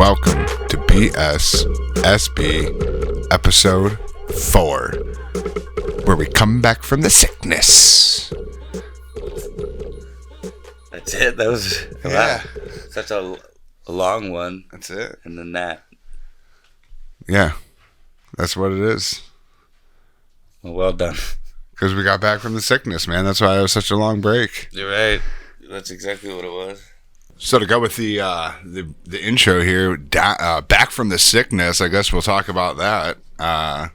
welcome to BSSB episode 4, where we come back from the sickness. That's it. That was such a long one. That's it. And then that. Yeah, that's what it is. Well done. Because we got back from the sickness, man. That's why it was such a long break. You're right. That's exactly what it was. So to go with the intro here, back from the sickness, I guess we'll talk about that. I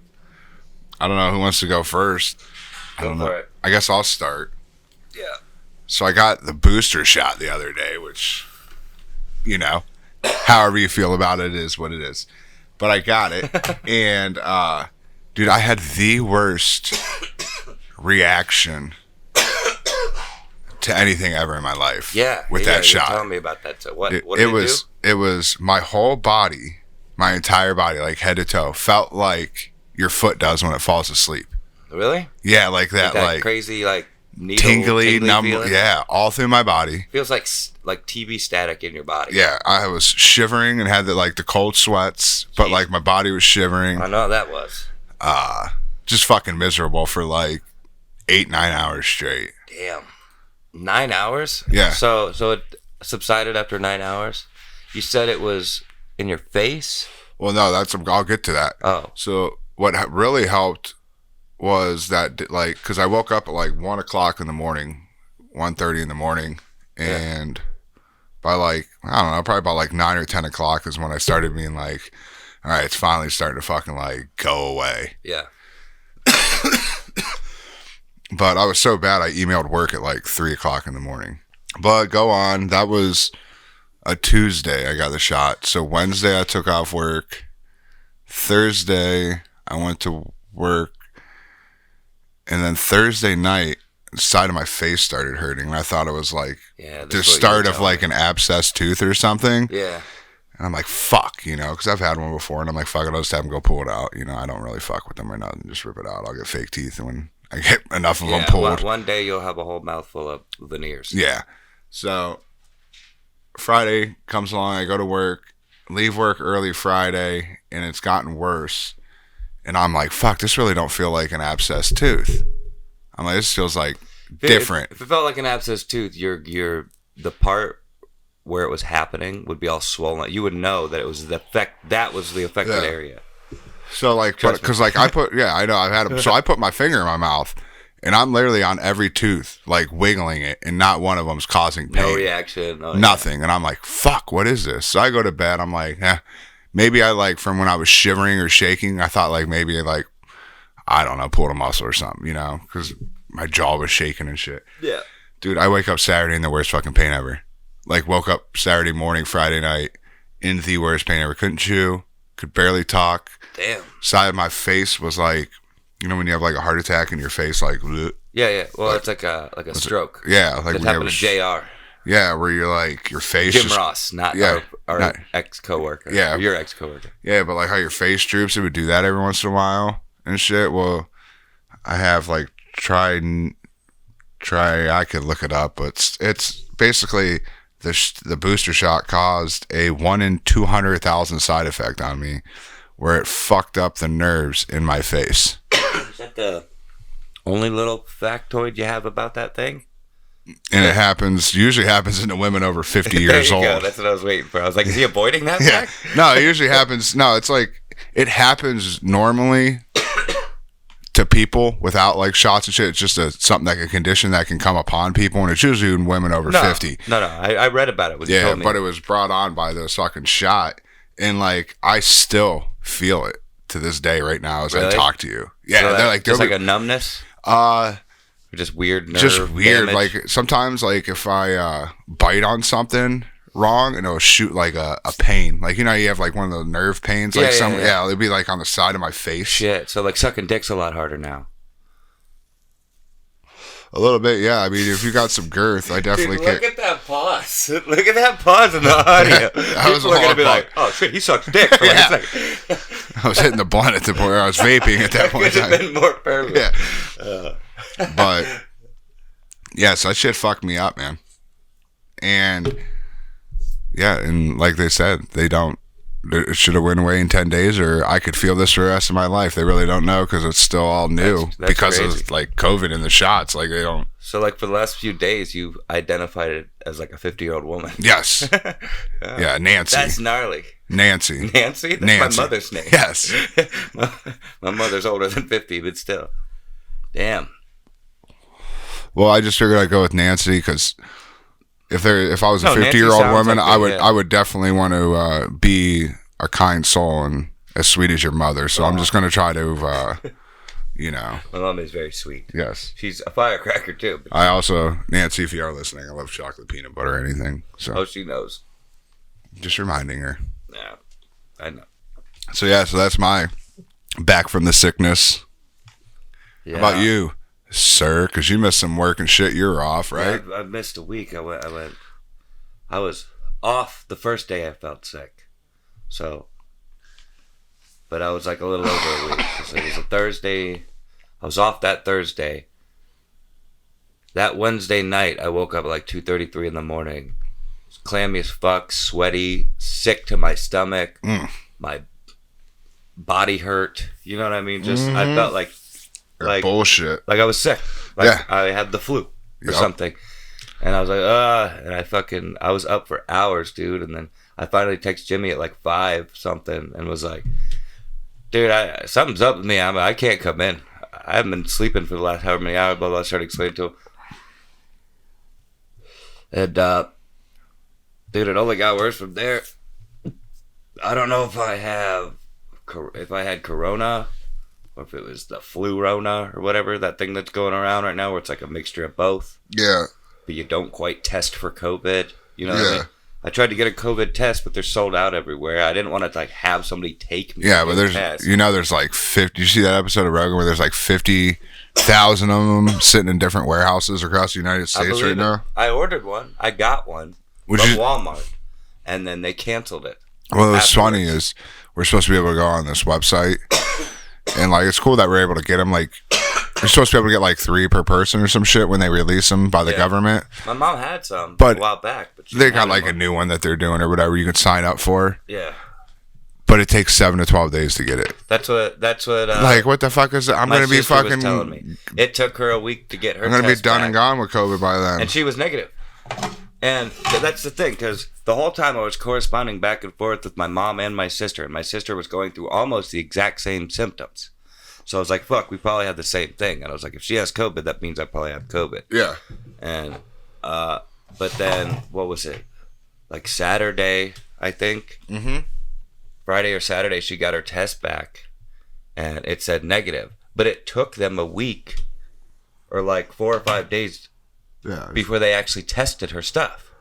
don't know who wants to go first. Go for it. I guess I'll start. Yeah. So I got the booster shot the other day, which, you know, however you feel about it is what it is. But I got it, and dude, I had the worst reaction to anything ever in my life. Yeah, with that shot. Tell me about that. So what did it was my whole body, my entire body, like head to toe, felt like your foot does when it falls asleep. Really? Yeah, like that like crazy, like needle, tingly numb. feeling? Yeah, all through my body. Feels like TV static in your body. Yeah, I was shivering and had the cold sweats, but Jeez. like my body was shivering. I know that was. Just fucking miserable for like 8-9 hours straight. Damn. 9 hours? Yeah. So it subsided after 9 hours? You said it was in your face? Well, no, I'll get to that. Oh. So what really helped was that, like, because I woke up at like 1 o'clock in the morning, 1:30 in the morning, and by like, I don't know, probably about like 9 or 10 o'clock is when I started being like, all right, it's finally starting to fucking like go away. Yeah. But I was so bad, I emailed work at like 3 o'clock in the morning. But go on, that was a Tuesday I got the shot. So Wednesday I took off work. Thursday I went to work. And then Thursday night, the side of my face started hurting. And I thought it was like the start of like an abscessed tooth or something. Yeah. And I'm like, fuck, because I've had one before. And I'm like, fuck it, I'll just have them go pull it out. I don't really fuck with them or nothing. Just rip it out. I'll get fake teeth. And when I get enough of them pulled. One day you'll have a whole mouthful of veneers. Yeah. So Friday comes along. I go to work, leave work early Friday, and it's gotten worse. And I'm like, fuck, this really don't feel like an abscessed tooth. I'm like, this feels like different. If it felt like an abscessed tooth, the part where it was happening would be all swollen. You would know that it was the affected area. So like, because like I know I've had them. So I put my finger in my mouth, and I'm literally on every tooth, like wiggling it, and not one of them's causing pain. No reaction. Nothing. And I'm like, fuck, what is this? So I go to bed. I'm like, maybe I like from when I was shivering or shaking, I thought like maybe like, I don't know, pulled a muscle or something, because my jaw was shaking and shit. Yeah. Dude, I wake up Saturday in the worst fucking pain ever. Like woke up Saturday morning, Friday night in the worst pain ever. Couldn't chew, could barely talk. Damn. Side of my face was like, when you have like a heart attack and your face like, bleh. Yeah. Well, it's like a stroke. Yeah, like that happened to JR. Yeah, where you're like your face. Jim Ross, not our ex-coworker. Yeah, or your ex-coworker. Yeah, but like how your face droops, it would do that every once in a while and shit. Well, I have like I could look it up, but it's basically the booster shot caused a 1 in 200,000 side effect on me, where it fucked up the nerves in my face. Is that the only little factoid you have about that thing? And it usually happens in women over 50 years old. Go. That's what I was waiting for. I was like, is he avoiding that fact? No, it usually happens. No, it's like, it happens normally to people without like shots and shit. It's just something like a condition that can come upon people, and it's usually in women over 50. No, I read about it when you told me. But it was brought on by this fucking shot, and like I still feel it to this day right now as I talk to you. Yeah, so they're like, just like a numbness. Or just weird nerve damage? Like sometimes like if I bite on something wrong and it'll shoot like a pain, like you have like one of the nerve pains, like it'll be like on the side of my face. Shit. So like sucking dick's a lot harder now. A little bit, yeah. I mean, if you got some girth, I definitely Dude, look at that pause. Look at that pause in the audio. People are gonna be like, "Oh shit, he sucks dick." For like a second. I was hitting the blunt at the point where I was vaping at that point. Could have been more perfect. Yeah. But yeah, so that shit fucked me up, man. And yeah, and like they said, they don't it should have went away in 10 days, or I could feel this for the rest of my life. They really don't know because it's still all new That's because crazy. of like COVID and the shots. Like they don't. So like for the last few days, you've identified it as like a 50-year-old woman. Yes. Yeah, Nancy. That's gnarly. Nancy. Nancy? That's Nancy. my mother's name. Yes. my mother's older than 50, but still. Damn. Well, I just figured I'd go with Nancy because if I was a No, Nancy 50-year-old sounds woman, like I would definitely want to be a kind soul and as sweet as your mother. So I'm just going to try to, My mom is very sweet. Yes. She's a firecracker too. I also, Nancy, if you are listening, I love chocolate peanut butter or anything. So Oh, she knows. just reminding her. Yeah, I know. So that's my back from the sickness. Yeah. How about you, sir? Because you missed some work and shit. You're off, right? Yeah, I missed a week. I was off the first day I felt sick. So, but I was like a little over a week. So it was a Thursday. I was off that Thursday. That Wednesday night, I woke up at like 2:33 in the morning. Clammy as fuck, sweaty, sick to my stomach. My body hurt. You know what I mean? Just I felt like bullshit. like I was sick. Like Yeah. I had the flu or Yep. something. And I was like, and I was up for hours, dude. And then I finally texted Jimmy at like 5 something and was like, dude, something's up with me. I can't come in. I haven't been sleeping for the last however many hours, blah, blah. I started explaining to him. And, dude, it only got worse from there. I don't know if I had Corona or if it was the Flurona or whatever, that thing that's going around right now where it's like a mixture of both. Yeah. But you don't quite test for COVID. You know what Yeah. I mean? I tried to get a COVID test, but they're sold out everywhere. I didn't want to like have somebody take me. Yeah, to but get a there's test. there's like 50. You see that episode of Rogan where there's like 50,000 of them sitting in different warehouses across the United I States believe right it. now. I ordered one. I got one Which from is- Walmart, and then they canceled it. Well, what's funny afterwards. is we're supposed to be able to go on this website, and like it's cool that we're able to get them. Like you're supposed to be able to get like 3 per person or some shit when they release them by the Yeah. government. My mom had some But a while back, but she They didn't got have like a anymore. new one that they're doing or whatever you can sign up for, Yeah, but it takes 7 to 12 days to get it. that's what. Like what the fuck is that? I'm my gonna be sister was fucking. telling me. It took her a week to get her. I'm gonna be test done back. and gone with COVID by then. And she was negative. And that's the thing, because the whole time I was corresponding back and forth with my mom and my sister was going through almost the exact same symptoms. So I was like, fuck, we probably have the same thing. And I was like, if she has COVID, that means I probably have COVID. Yeah. And, but then, what was it? Like Saturday, I think. Mm-hmm. Friday or Saturday, she got her test back, and it said negative. But it took them a week, or like 4 or 5 days Yeah. before they actually tested her stuff.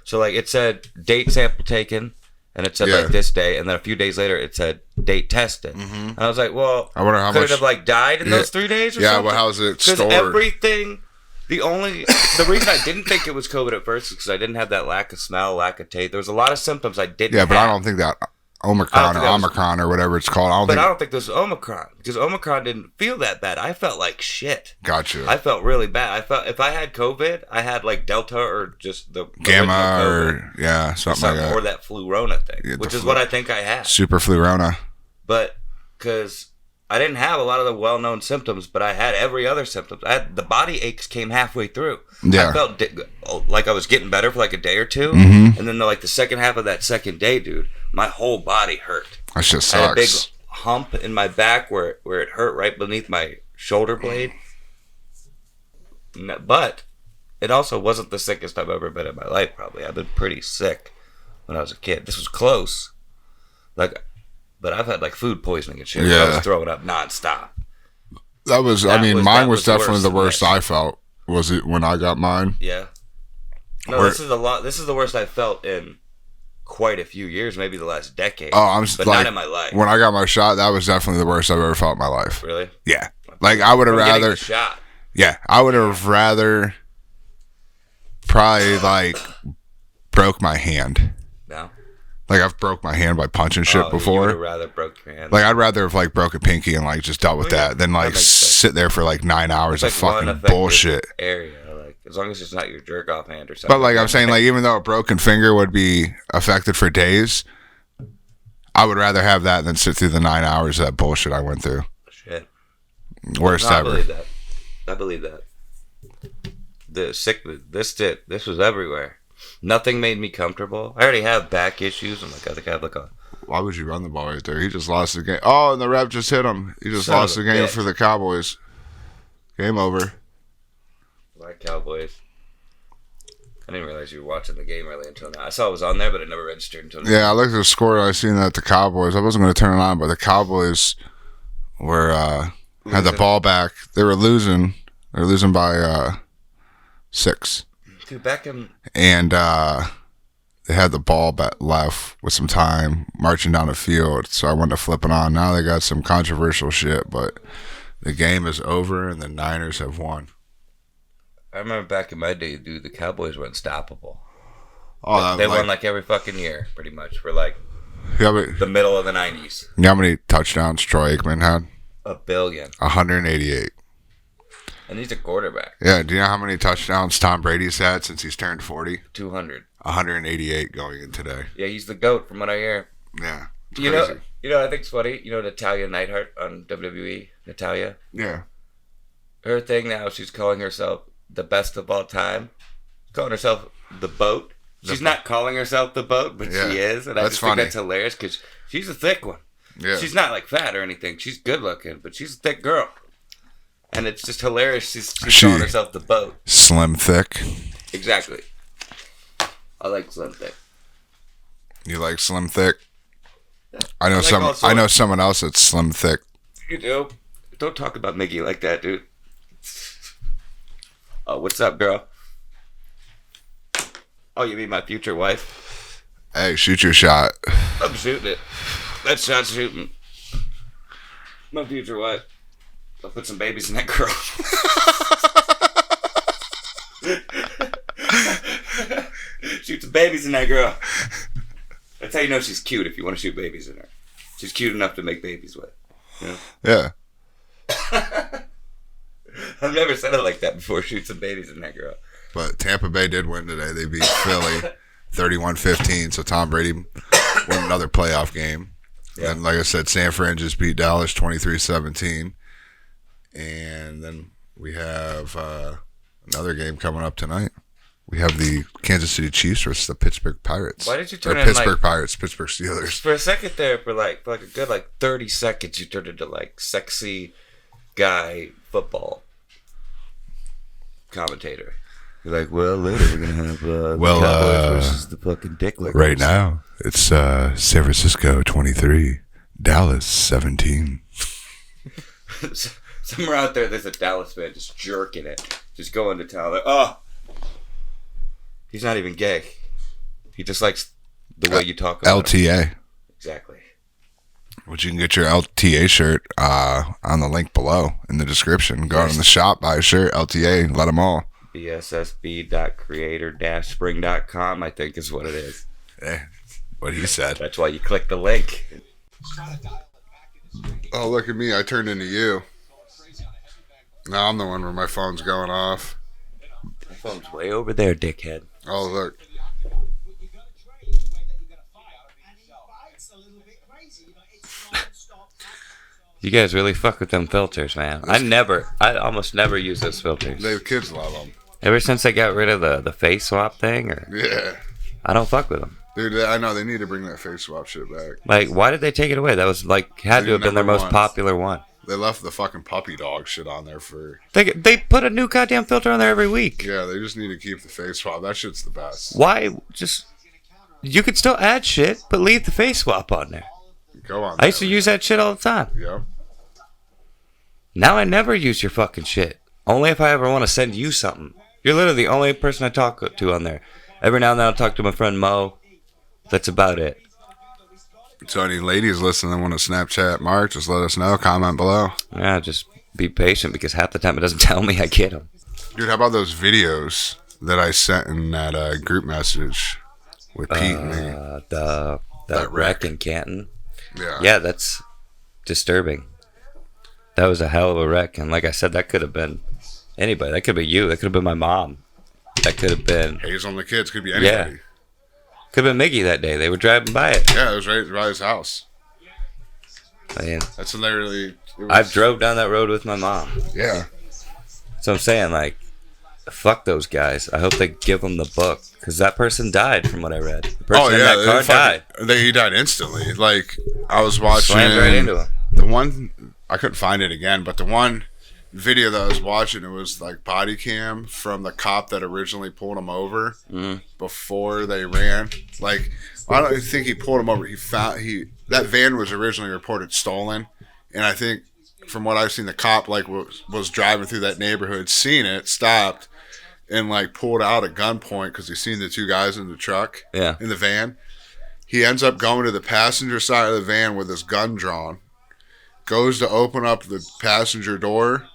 So like it said date sample taken, and it said Yeah. like this day, and then a few days later it said date tested. And I was like, well, I wonder how could much- it have like died in Yeah. those 3 days or Yeah, something? well, how's it Because stored? everything, the reason I didn't think it was COVID at first is because I didn't have that lack of smell, lack of taste. There was a lot of symptoms I didn't Yeah, have. but I don't think that Omicron or Omicron or whatever it's called. But I don't think this was Omicron, because Omicron didn't feel that bad. I felt like shit. Gotcha. I felt really bad. I felt if I had COVID, I had like Delta or just the Gamma original COVID. or yeah, something like Or that. that Flurona thing, Yeah, which the is what I think I had. Super Flurona. But because I didn't have a lot of the well-known symptoms, but I had every other symptom. The body aches came halfway through. Yeah. I felt like I was getting better for like a day or two, Mhm. and then the second half of that second day, dude, my whole body hurt. That shit I had a big sucks. hump in my back where it hurt right beneath my shoulder blade. But it also wasn't the sickest I've ever been in my life, probably. I've been pretty sick when I was a kid. This was close. But I've had like food poisoning and shit. Yeah. I was throwing up nonstop. That was. That mine that was definitely the worse worst than I felt. Was it when I got mine? Yeah. No, Or- this is a lot. This is the worst I felt in quite a few years, maybe the last decade. Oh, I'm but like not in my life. when I got my shot. That was definitely the worst I've ever felt in my life. Really? Yeah. Like I would have From getting rather. the shot. Yeah, I would have rather probably like broke my hand. No. Like I've broke my hand by punching shit You would before. have rather broke your hand. Like I'd rather have like broke a pinky and like just dealt with Oh, yeah. that than That like makes sense. sit there for like 9 hours It's of like one fucking affected bullshit. area, like as long as it's not your jerk off hand or something. But like I'm saying, like even though a broken finger would be affected for days, I would rather have that than sit through the 9 hours of that bullshit I went through. Shit. Worst ever. I believe that. The sickness, this was everywhere. Nothing made me comfortable. I already have back issues. I'm like, I think I have like a... Why would you run the ball right there? He just lost the game. Oh, and the ref just hit him. He just lost the game for the Cowboys. Game over. Like Cowboys. I didn't realize you were watching the game really until now. I saw it was on there, but it never registered until now. Yeah, I looked at the score. I seen that the Cowboys. I wasn't going to turn it on, but the Cowboys were had the ball back. They were losing. They were losing by 6. Dude, Beckham. And they had the ball left with some time marching down the field. So I wanted to flip it on. Now they got some controversial shit, but the game is over and the Niners have won. I remember back in my day, dude, the Cowboys were unstoppable. Oh, they won like every fucking year, pretty much, for like the middle of the 90s. You know how many touchdowns Troy Aikman had? 1 billion. 188. And he's a quarterback. Yeah, do you know how many touchdowns Tom Brady's had since he's turned 40? 200. 188 going in today. Yeah, he's the GOAT from what I hear. Yeah. You know what I think's funny? You know Natalya Neidhart on WWE? Natalya? Yeah. Her thing now, she's calling herself the best of all time. She's calling herself the boat. She's not calling herself the boat, but she is. And I just think that's hilarious because she's a thick one. Yeah. She's not like fat or anything. She's good looking, but she's a thick girl. And it's just hilarious. She's calling herself the boat. Slim thick. Exactly. I like slim thick. You like slim thick? I know someone else that's slim thick. You do? Don't talk about Miggy like that, dude. Oh, what's up, girl? Oh, you mean my future wife? Hey, shoot your shot. I'm shooting it. That shot's shooting. My future wife. I'll put some babies in that girl. Shoot some babies in that girl. That's how you know she's cute if you want to shoot babies in her. She's cute enough to make babies with. You know? Yeah. I've never said it like that before. Shoot some babies in that girl. But Tampa Bay did win today. They beat Philly 31-15. So Tom Brady won another playoff game. Yeah. And like I said, San Fran just beat Dallas 23-17. And then we have another game coming up tonight. We have the Kansas City Chiefs versus the Pittsburgh Pirates. Why did you turn Pittsburgh Pirates, Pittsburgh Steelers. For a second there, for like a good 30 seconds, you turned into like sexy guy football commentator. You're like, well, later we're gonna have the Cowboys versus the fucking dick lickers. Right now, it's San Francisco 23, Dallas 17. Somewhere out there, there's a Dallas fan just jerking it, just going to town. Like, oh, he's not even gay. He just likes the way you talk about LTA. Him. Exactly. Which you can get your LTA shirt on the link below in the description. Go out in the shop, buy a shirt, LTA, let them all. BSSB.creator-spring.com, I think is what it is. What he said. That's why you click the link. Oh, look at me. I turned into you. Now I'm the one where my phone's going off. My phone's way over there, dickhead. Oh, look. You guys really fuck with them filters, man. I almost never use those filters. The kids love them. Ever since they got rid of the face swap thing, yeah, I don't fuck with them. Dude, I know they need to bring that face swap shit back. Like, why did they take it away? That was had to have been their most popular one. They left the fucking puppy dog shit on there for. They put a new goddamn filter on there every week. Yeah, they just need to keep the face swap. That shit's the best. Why you could still add shit, but leave the face swap on there. Go on. I used to use that shit all the time. Yeah. Now I never use your fucking shit. Only if I ever want to send you something. You're literally the only person I talk to on there. Every now and then I'll talk to my friend Mo. That's about it. So any ladies listening that want to Snapchat Mark, just let us know. Comment below. Yeah, just be patient because half the time it doesn't tell me I get them. Dude, how about those videos that I sent in that group message with Pete and me? That wreck in Canton. Yeah. Yeah, that's disturbing. That was a hell of a wreck. And like I said, that could have been anybody. That could have been you. That could have been my mom. That could have been... Hazel and the kids. Could be anybody. Yeah. Could have been Miggy that day. They were driving by it. Yeah, it was right by his house. Man, That's literally. I've drove down that road with my mom. Yeah. So I'm saying, like, fuck those guys. I hope they give them the book. Because that person died, from what I read. The person in that car died. He died instantly. Like, I was watching. Slammed right into him. The one, I couldn't find it again, but the one video that I was watching, it was like body cam from the cop that originally pulled him over before they ran. Like, I don't think he pulled him over. That van was originally reported stolen, and I think from what I've seen, the cop like was driving through that neighborhood, seen it, stopped, and like pulled out at gunpoint because he seen the two guys in the truck, in the van. He ends up going to the passenger side of the van with his gun drawn, goes to open up the passenger door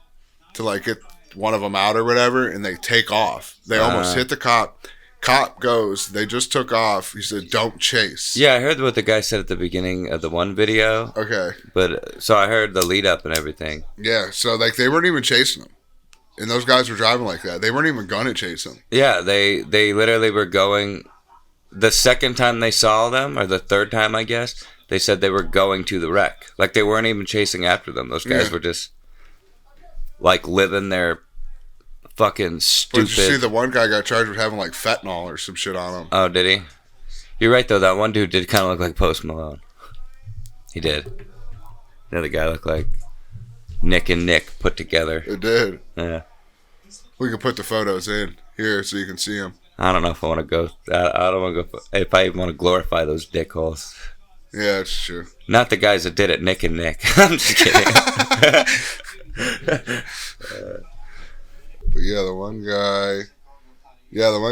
to like get one of them out or whatever, and they take off. They almost hit the cop. Cop goes, they just took off. He said, "Don't chase." Yeah, I heard what the guy said at the beginning of the one video. Okay. But so I heard the lead up and everything. Yeah, so like they weren't even chasing him. And those guys were driving like that. They weren't even gonna chase him. Yeah, they literally were going. The second time they saw them, or the third time, I guess, they said they were going to the wreck. Like they weren't even chasing after them. Those guys were just like living their fucking stupid. But did you see the one guy got charged with having like fentanyl or some shit on him? Oh, did he? You're right though. That one dude did kind of look like Post Malone. He did. The other guy looked like Nick and Nick put together. It did. Yeah. We can put the photos in here so you can see them. I don't know if I want to go. I don't want to go. If I even want to glorify those dickholes. Yeah, that's true. Not the guys that did it, Nick and Nick. I'm just kidding. But yeah, the one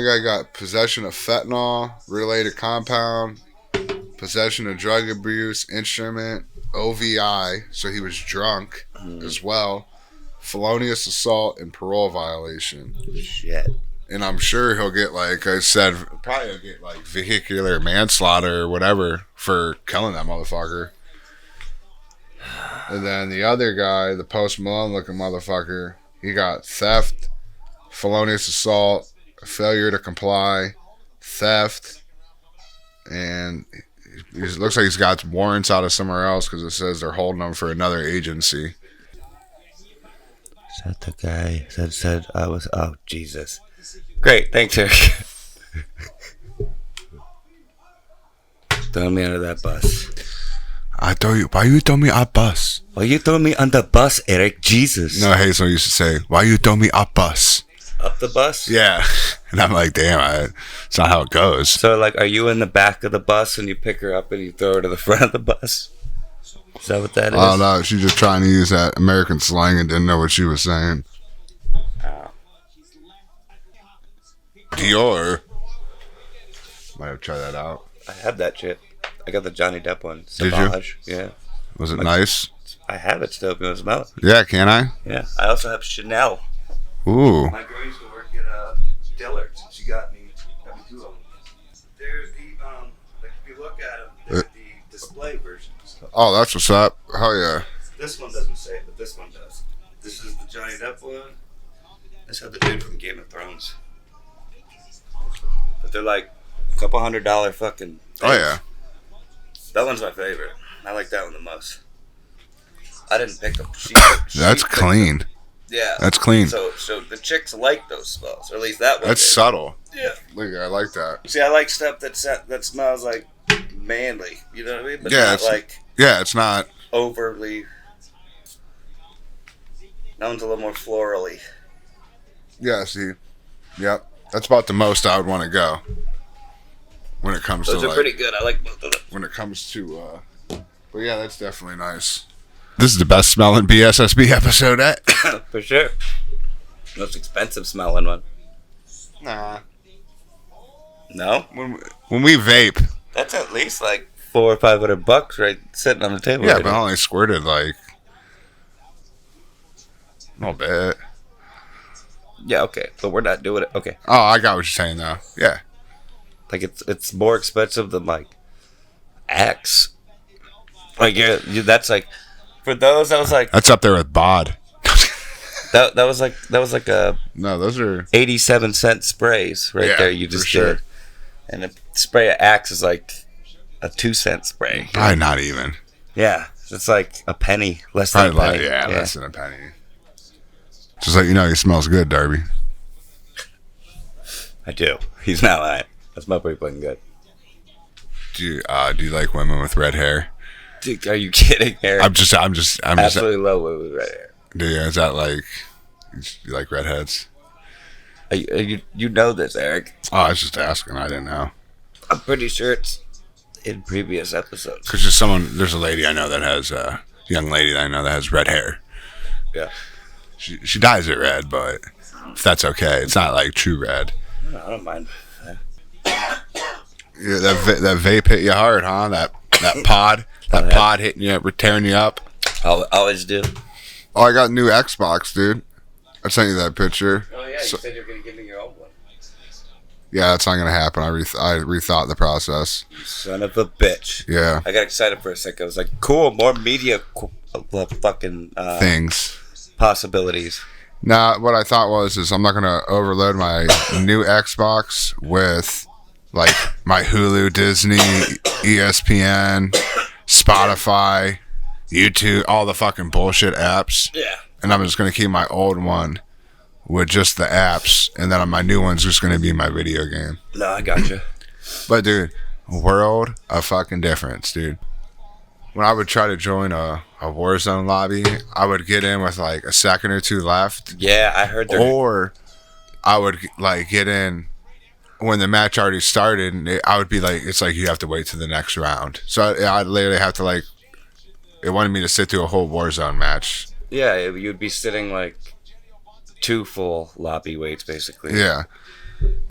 guy got possession of fentanyl, related compound, possession of drug abuse, instrument, OVI, so he was drunk as well, felonious assault, and parole violation. Shit. And I'm sure he'll get, like I said, probably he'll get like vehicular manslaughter or whatever for killing that motherfucker. And then the other guy, the Post Malone looking motherfucker, he got theft, felonious assault, failure to comply, theft, and it looks like he's got warrants out of somewhere else because it says they're holding him for another agency. Is that the guy that said I was... Oh, Jesus. Great, thanks, Eric. Throw me under that bus. Why you throw me a bus? Why you throw me on the bus, Eric? Jesus. No, Hazel used to say, "Why you throw me a bus?" Up the bus? Yeah. And I'm like, damn, it's not how it goes. So, like, are you in the back of the bus and you pick her up and you throw her to the front of the bus? Is that what that is? Oh, no, she's just trying to use that American slang and didn't know what she was saying. Oh. Dior. Might have tried that out. I have that shit. I got the Johnny Depp one. Did Sauvage. You? Yeah. Was it nice? I have it still if you want to smell it. Yeah, can I? Yeah. I also have Chanel. Ooh. My girl used to work at Dillard's. She got me two of them. There's the, like if you look at them, they're the display versions. Oh, that's what's up. Hell yeah. This one doesn't say it, but this one does. This is the Johnny Depp one. This had the dude from Game of Thrones. But they're like a couple $100 fucking things. Oh, yeah. That one's my favorite. I like that one the most. I didn't pick them. That's clean. Yeah. That's clean. So the chicks like those smells, or at least that one. That's subtle. Yeah. Look, I like that. See, I like stuff that smells like manly. You know what I mean? But Yeah, not it's like it's not overly. That one's a little more florally. Yeah, see. Yep. That's about the most I would want to go. When it comes Those to are pretty good. I like both of them. when it comes to but yeah, that's definitely nice. This is the best smelling BSSB episode at. For sure. Most expensive smelling one. Nah. No? When we vape. That's at least like $400 or $500 right sitting on the table. Yeah, right but I now. only squirted like a little bit. Yeah, okay. But we're not doing it. Okay. Oh, I got what you're saying though. Yeah. Like it's more expensive than like X. Like that's like for those that was like That's up there with bod. that was like a No, those are 87-cent sprays right Yeah, there. You for just sure. did, and spray of Axe is like a 2-cent spray. Probably not even. Yeah, it's like a penny, less than Probably a penny. less than a penny. Just like, he smells good, Darby. I do. He's not lying. That's my pretty fucking good. Do you like women with red hair? Dude, are you kidding, Eric? I'm just absolutely love women with red hair. Do you? Is that like, you like redheads? You know this, Eric. Oh, I was just asking. I didn't know. I'm pretty sure it's in previous episodes. Because there's a lady I know that has, a young lady that I know that has red hair. Yeah. She dyes it red, but if that's okay, it's not like true red. No, I don't mind. Yeah, that vape hit you hard, huh? That pod, pod hitting you, tearing you up. Always do. Oh, I got a new Xbox, dude. I sent you that picture. Oh yeah, you said you were gonna give me your old one. Yeah, that's not gonna happen. I rethought the process. You son of a bitch. Yeah. I got excited for a second. I was like, cool, more media fucking things, possibilities. Nah, what I thought is I'm not gonna overload my new Xbox with like my Hulu, Disney, ESPN, Spotify, YouTube, all the fucking bullshit apps. Yeah. And I'm just gonna keep my old one with just the apps, and then my new one's just gonna be my video game. No, I gotcha. But dude, world of fucking difference, dude. When I would try to join a Warzone lobby, I would get in with like a second or two left. Yeah, I heard that. Or I would like get in when the match already started, and I would be like, it's like you have to wait to the next round. So I'd literally have to like, it wanted me to sit through a whole Warzone match. Yeah, you'd be sitting like 2 full lobby waits, basically. Yeah.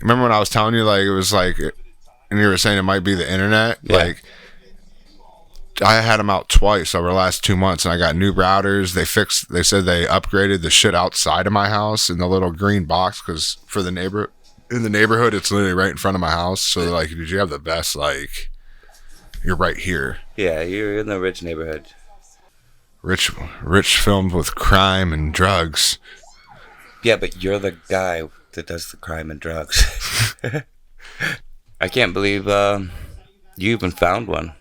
Remember when I was telling you, like, it was like, and you were saying it might be the internet? Yeah. Like, I had them out twice over the last 2 months, and I got new routers. They said they upgraded the shit outside of my house in the little green box, because for the neighborhood, it's literally right in front of my house. So they're like, did you have the best, like, you're right here. Yeah, you're in the rich neighborhood. Rich filmed with crime and drugs. Yeah, but you're the guy that does the crime and drugs. I can't believe you even found one.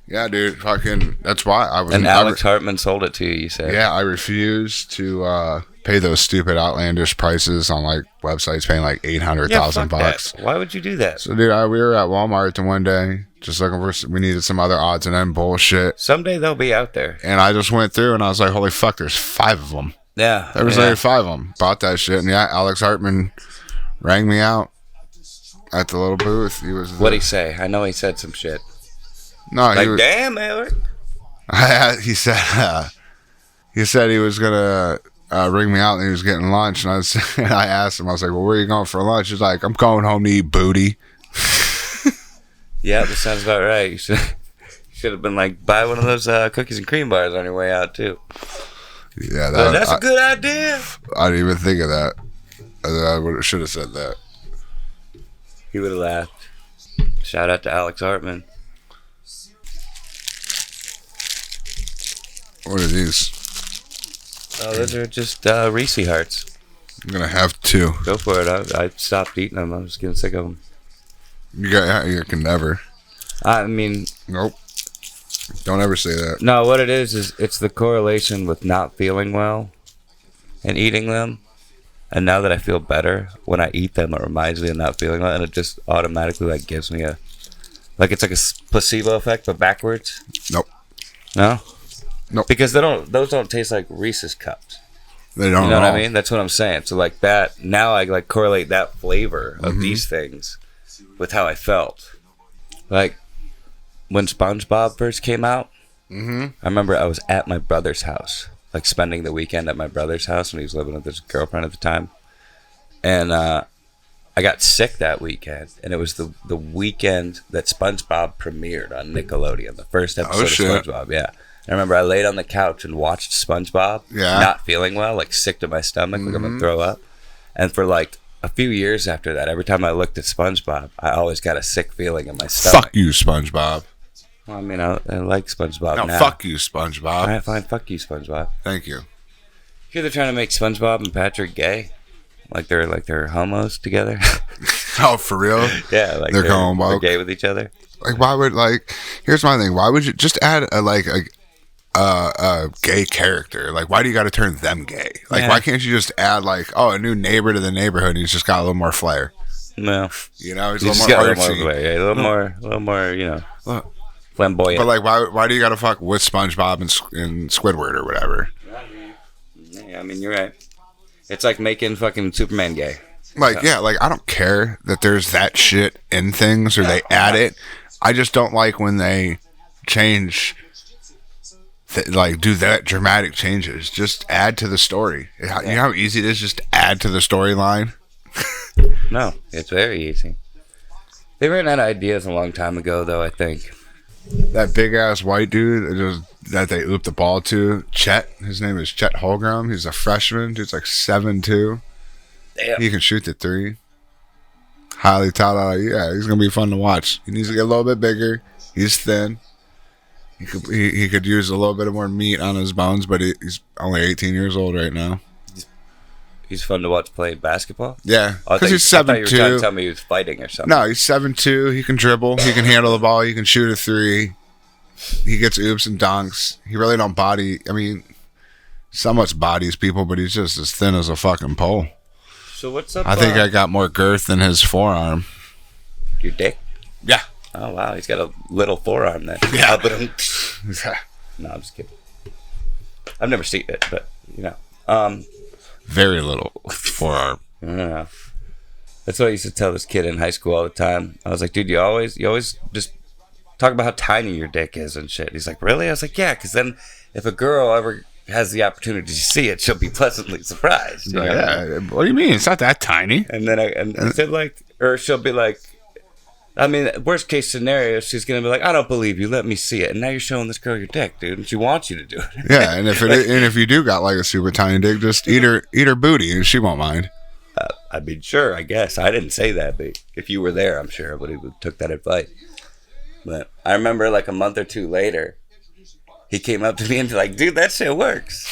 Yeah, dude, fucking, that's why I was. And Alex Hartman sold it to you, you said. Yeah, I refused to pay those stupid outlandish prices on like websites paying like $800,000. Why would you do that? So, dude, we were at Walmart the one day, just looking for. We needed some other odds and end bullshit. Someday they'll be out there. And I just went through and I was like, holy fuck, there's 5 of them. Yeah. There was like 5 of them. Bought that shit, and yeah, Alex Hartman rang me out at the little booth. He was. What'd he say? I know he said some shit. No, like, he was, damn, Eric. he said he was gonna ring me out and he was getting lunch, and I asked him, I was like, well, where are you going for lunch? He's like, I'm going home to eat booty. Yeah, that sounds about right. You should have been like, buy one of those cookies and cream bars on your way out too. Yeah, that's a good idea. I didn't even think of that. I should have said that. He would have laughed. Shout out to Alex Hartman. What are these? Oh, those are just Reese Hearts. I'm gonna have 2. Go for it. I stopped eating them. I was getting sick of them. You can never. I mean, nope. Don't ever say that. No, what it is it's the correlation with not feeling well and eating them. And now that I feel better, when I eat them, it reminds me of not feeling well, and it just automatically like gives me a, like it's like a placebo effect, but backwards. Nope. No. Nope. Because those don't taste like Reese's cups. They don't. You know what I mean? That's what I'm saying. So like that, now I like correlate that flavor of these things with how I felt. Like when SpongeBob first came out, I remember I was at my brother's house, like spending the weekend at my brother's house when he was living with his girlfriend at the time. And I got sick that weekend, and it was the weekend that SpongeBob premiered on Nickelodeon, the first episode of SpongeBob. Yeah. I remember I laid on the couch and watched SpongeBob, not feeling well, like sick to my stomach, like I'm going to throw up. And for like a few years after that, every time I looked at SpongeBob, I always got a sick feeling in my stomach. Fuck you, SpongeBob. Well, I mean, I like SpongeBob now. Fuck you, SpongeBob. All right, fine. Fuck you, SpongeBob. Thank you. Here they're trying to make SpongeBob and Patrick gay. Like they're homos together. Oh, for real? Yeah, like they're going they're woke. gay with each other. Like, why would here's my thing. Why would you just add a gay character? Like, why do you got to turn them gay? Like, why can't you just add a new neighbor to the neighborhood? And he's just got a little more flair. No, he's a little more artsy. A little more, flamboyant. But why do you got to fuck with SpongeBob and Squidward or whatever? Yeah, I mean, you're right. It's like making fucking Superman gay. I don't care that there's that shit in things or they add it. I just don't like when they change, do that dramatic changes. Just add to the story. You know how easy it is just add to the storyline? No, it's very easy. They ran out of ideas a long time ago, though, I think. That big-ass white dude that they ooped the ball to, Chet, his name is Chet Holmgren. He's a freshman. Dude's like 7'2". Damn. He can shoot the three. Highly touted. Yeah, he's going to be fun to watch. He needs to get a little bit bigger. He's thin. He could use a little bit more meat on his bones, but he's only 18 years old right now. He's fun to watch play basketball? Yeah, because he's 7'2". I thought you were trying to tell me he was fighting or something. No, he's 7'2". He can dribble. He can handle the ball. He can shoot a three. He gets oops and dunks. He really don't body. I mean, somewhat bodies people, but he's just as thin as a fucking pole. So what's up? I think I got more girth than his forearm. Your dick? Yeah. Oh, wow. He's got a little forearm then. Yeah. No, I'm just kidding. I've never seen it, but, Very little forearm. I don't know. That's what I used to tell this kid in high school all the time. I was like, dude, you always just talk about how tiny your dick is and shit. He's like, really? I was like, yeah, because then if a girl ever has the opportunity to see it, she'll be pleasantly surprised. Yeah. What do you mean? It's not that tiny. And then I said or she'll be like, I mean, worst case scenario, she's gonna be like, I don't believe you. Let me see it. And now you're showing this girl your dick, dude, and she wants you to do it. Yeah, and if you do got a super tiny dick, just eat her booty, and she won't mind. I mean, sure, I guess I didn't say that, but if you were there, I'm sure I would have took that advice. But I remember a month or two later, he came up to me and be like, dude, that shit works.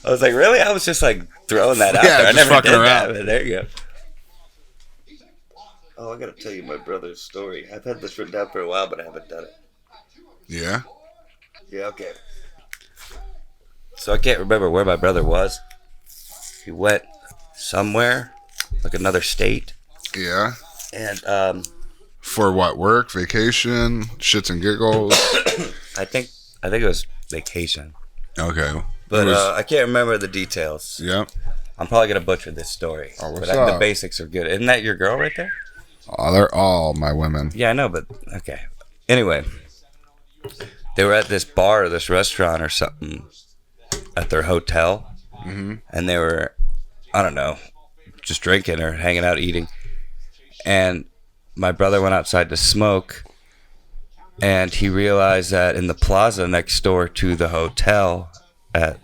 I was like, really? I was just throwing that out there. I never did that, but there you go. Oh, I gotta tell you my brother's story. I've had this written down for a while, but I haven't done it. Yeah? Yeah, okay. So I can't remember where my brother was. He went somewhere, another state. Yeah. And, for what, work, vacation, shits and giggles? I think it was vacation. Okay. But I can't remember the details. Yeah. I'm probably gonna butcher this story. Oh, what's but up? The basics are good. Isn't that your girl right there? Oh, they're all my women. Yeah, I know, but okay. Anyway, they were at this bar or this restaurant or something at their hotel, and they were, I don't know, just drinking or hanging out eating. And my brother went outside to smoke, and he realized that in the plaza next door to the hotel,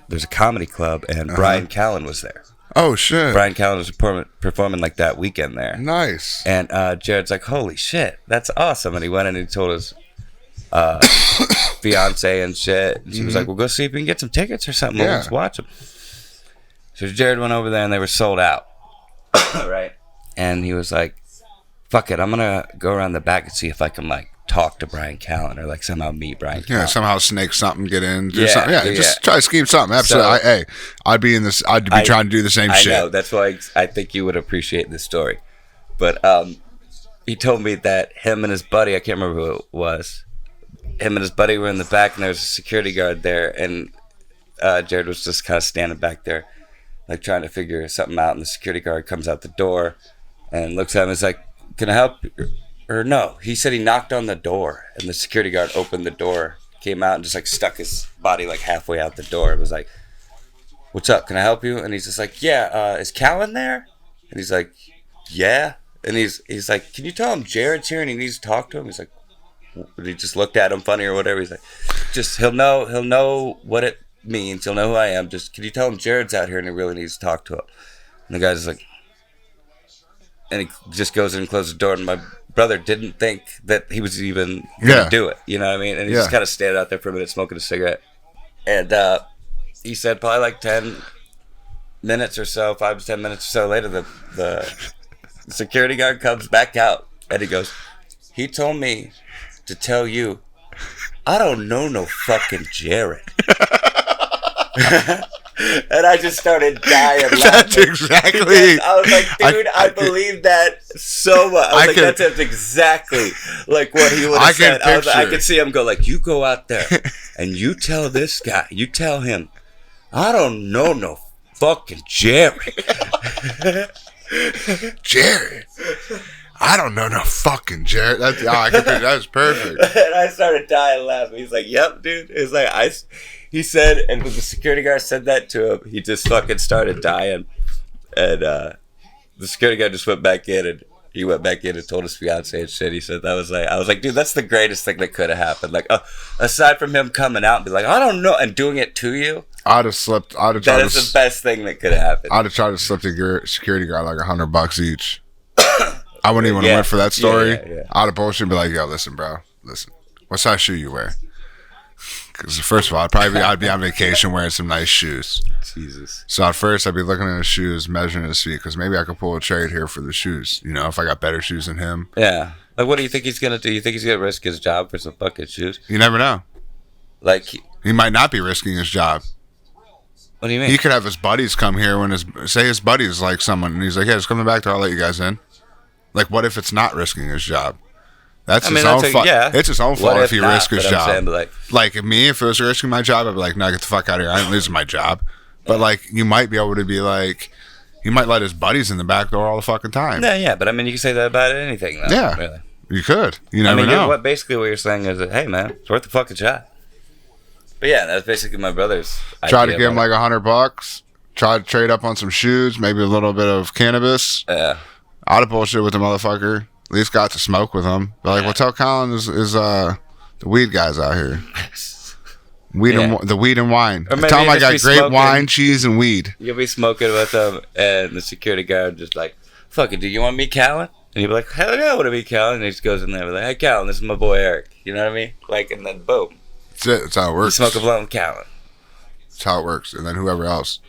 there's a comedy club, and Brian Callen was there. Oh, shit. Brian Callen was performing that weekend there. Nice. And Jared's like, holy shit, that's awesome. And he went in and he told his fiance and shit. And she was like, well, go see if we can get some tickets or something. We'll just watch them. So Jared went over there and they were sold out. Right? And he was like, fuck it, I'm going to go around the back and see if I can talk to Brian Callen or somehow meet Brian Callen. Yeah, somehow snake something, get in, do something. Yeah, just try to scheme something. Absolutely. So, I'd be trying to do the same shit. I know, that's why I think you would appreciate this story. But he told me that him and his buddy, I can't remember who it was, him and his buddy were in the back and there was a security guard there, and Jared was just kind of standing back there trying to figure something out, and the security guard comes out the door and looks at him and is like, can I help you? Or no, he said he knocked on the door, and the security guard opened the door, came out, and just stuck his body halfway out the door. It was like, what's up? Can I help you? And he's just like, yeah, is Callen there? And he's like, yeah. And he's like, can you tell him Jared's here and he needs to talk to him? He's like, and he just looked at him funny or whatever. He's like, just he'll know what it means. He'll know who I am. Just can you tell him Jared's out here and he really needs to talk to him? And the guy's like, and he just goes in and closes the door, and my brother didn't think that he was even going to do it. You know what I mean? And he just kind of stayed out there for a minute smoking a cigarette. And he said probably 10, minutes or so, 5 to 10 minutes or so later, the security guard comes back out and he goes, he told me to tell you, I don't know no fucking Jared. And I just started dying laughing. That's exactly. I was like, dude, I believe that so much. I was like, that's exactly like what he would have said. I could see him go like, you go out there and you tell this guy, you tell him, I don't know no fucking Jared. Jared. I don't know no fucking Jared. That's perfect. And I started dying laughing. He's like, yep, dude. It's like, he said, and when the security guard said that to him, he just fucking started dying. And the security guard just went back in, and he went back in and told his fiance and shit. He said, I was like, dude, that's the greatest thing that could have happened. Like, aside from him coming out and be like, I don't know, and doing it to you. I'd have slipped. That is the best thing that could have happened. I'd have tried to slip the security guard like $100 each. I wouldn't even want to wait for that story. Yeah. I'd have bullshit and be like, yo, listen, bro. Listen. What size shoe you wear? Because first of all, I'd be on vacation wearing some nice shoes. Jesus. So at first, I'd be looking at his shoes, measuring his feet, because maybe I could pull a trade here for the shoes. You know, if I got better shoes than him. Yeah. Like, what do you think he's going to do? You think he's going to risk his job for some fucking shoes? You never know. Like, he might not be risking his job. What do you mean? He could have his buddies come here when his buddies like someone, and he's like, yeah, just coming back there, I'll let you guys in. Like, what if it's not risking his job? That's his own fault. Yeah. It's his own fault if he risks his job. Saying, like if it was risking my job, I'd be like, no, get the fuck out of here. I ain't losing my job. But like, you might be able to be like, he might let his buddies in the back door all the fucking time. Yeah. But I mean, you can say that about anything, though. Yeah, really. You could. You never know. Basically, what you're saying is that, hey, man, it's worth the fucking shot. But yeah, that's basically my brother's idea. Try to give him like $100. Try to trade up on some shoes, maybe a little bit of cannabis. Yeah. I'd have bullshit with the motherfucker. At least got to smoke with him. But like, well, tell Colin is the weed guys out here. The weed and wine. Tell him I got grape, wine, cheese, and weed. You'll be smoking with them, and the security guard just like, fuck it, do you want to meet Colin? And you'll be like, hell yeah, I want to meet Colin. And he just goes in there and be like, hey, Colin, this is my boy Eric. You know what I mean? Like, and then boom. That's it. That's how it works. You smoke a blunt with Colin. That's how it works. And then whoever else.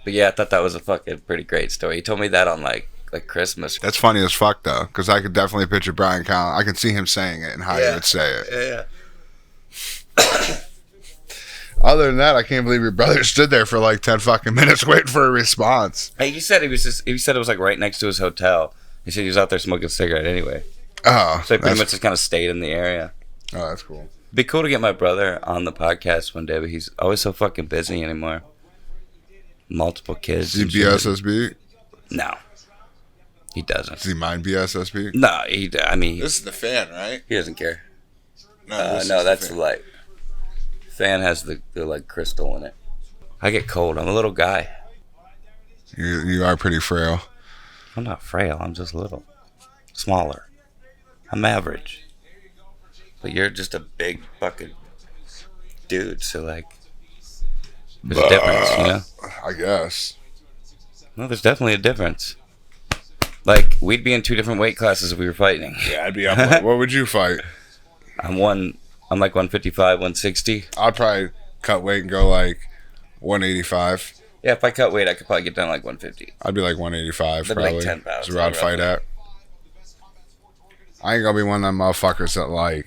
But yeah, I thought that was a fucking pretty great story. He told me that on like Christmas. That's funny as fuck though, because I could definitely picture Brian Collin. I can see him saying it and how he would say it. Yeah. Other than that, I can't believe your brother stood there for like 10 fucking minutes waiting for a response. Hey, he said it was like right next to his hotel. He said he was out there smoking a cigarette anyway. Oh. So he pretty much just kind of stayed in the area. Oh, that's cool. It'd be cool to get my brother on the podcast one day, but he's always so fucking busy anymore. Multiple kids. Is he BSSB? No. He doesn't. Does he mind BSSB? No, this is the fan, right? He doesn't care. No, that's the light. Fan has the like crystal in it. I get cold. I'm a little guy. You are pretty frail. I'm not frail. I'm just little. Smaller. I'm average. But you're just a big fucking dude, so like there's a difference, you know? I guess. No, there's definitely a difference. Like, we'd be in 2 different weight classes if we were fighting. Yeah, I'd be up. What would you fight? I'm like 155, 160. I'd probably cut weight and go like 185. Yeah, if I cut weight, I could probably get down like 150. I'd be like 185 That'd probably. Be like 10 pounds. That's where I'd fight at. I ain't gonna be one of them motherfuckers that like,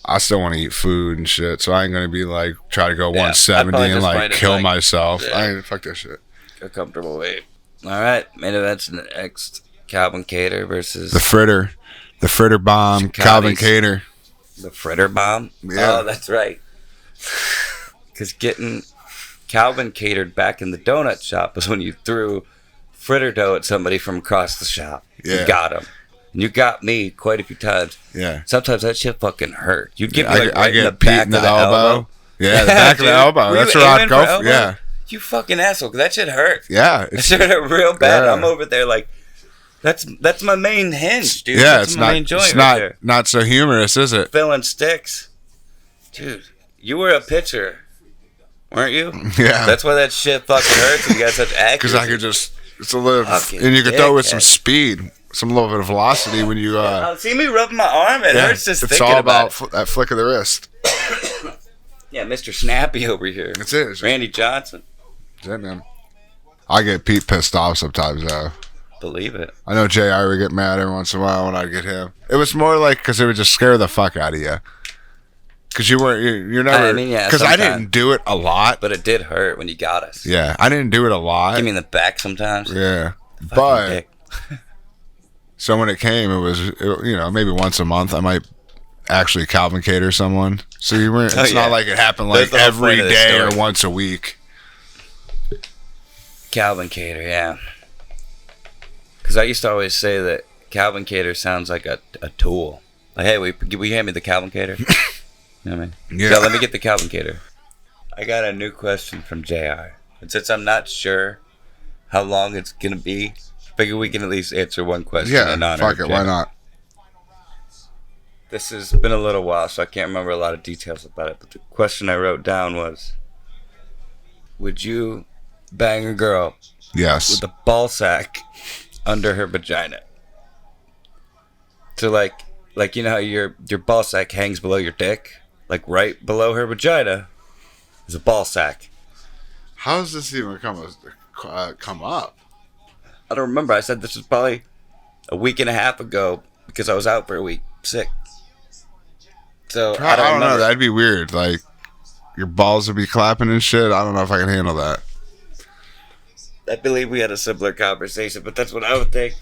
I still want to eat food and shit, so I ain't gonna be like, try to go 170 and like kill myself. Yeah. I ain't, fuck that shit. A comfortable weight. Alright, main event's next. Calvin Cater versus the fritter bomb. Calvin Cater. The fritter bomb? Yeah. Oh, that's right. Because getting Calvin catered back in the donut shop was when you threw fritter dough at somebody from across the shop. Yeah. You got him. And you got me quite a few times. Yeah. Sometimes that shit fucking hurt. You get me like I in get the back in the of the elbow. Yeah, the back of the elbow. That's where I'd go for. Yeah. You fucking asshole. 'Cause that shit hurt. Yeah. That shit hurt real bad. Yeah. I'm over there like, that's my main hinge, dude. Yeah, that's my main joint it's right there. not so humorous, is it? Filling sticks. Dude, you were a pitcher, weren't you? Yeah. That's why that shit fucking hurts. You got such accuracy. Because I could just, it's a little, Fucking and you could throw it with dickhead. some speed, some little bit of velocity when you. See me rubbing my arm. It hurts just it's thinking all about about that flick of the wrist. Yeah, Mr. Snappy over here. That's it. It's Randy Johnson. That's it, man. I get Pete pissed off sometimes, though. Believe it. I know JR would get mad every once in a while when I'd get him. It was more like because it would just scare the fuck out of you. Because you're never. I mean, yeah. Because I didn't do it a lot. But it did hurt when you got us. Yeah, I didn't do it a lot. Give me in the back sometimes. Yeah. Fucking But. dick. So when it came, it was, maybe once a month I might actually Calvin cater someone. So you weren't. It's not like it happened like every day or once a week. Calvin cater, yeah. Because I used to always say that Calvin cater sounds like a tool. Like, hey, will you hand me the Calvin cater? You know what I mean? Yeah. Let me get the Calvin cater. I got a new question from JR. And since I'm not sure how long it's going to be, I figure we can at least answer one question. Yeah, fuck it, why not? This has been a little while, so I can't remember a lot of details about it. But the question I wrote down was, would you bang a girl Yes. with a ball sack under her vagina? So like you know how your ball sack hangs below your dick? Like right below her vagina is a ball sack. How does this even come up? I don't remember. I said this was probably a week and a half ago because I was out for a week sick. So I don't know. That'd be weird. Like your balls would be clapping and shit. I don't know if I can handle that. I believe we had a similar conversation, but that's what I would think.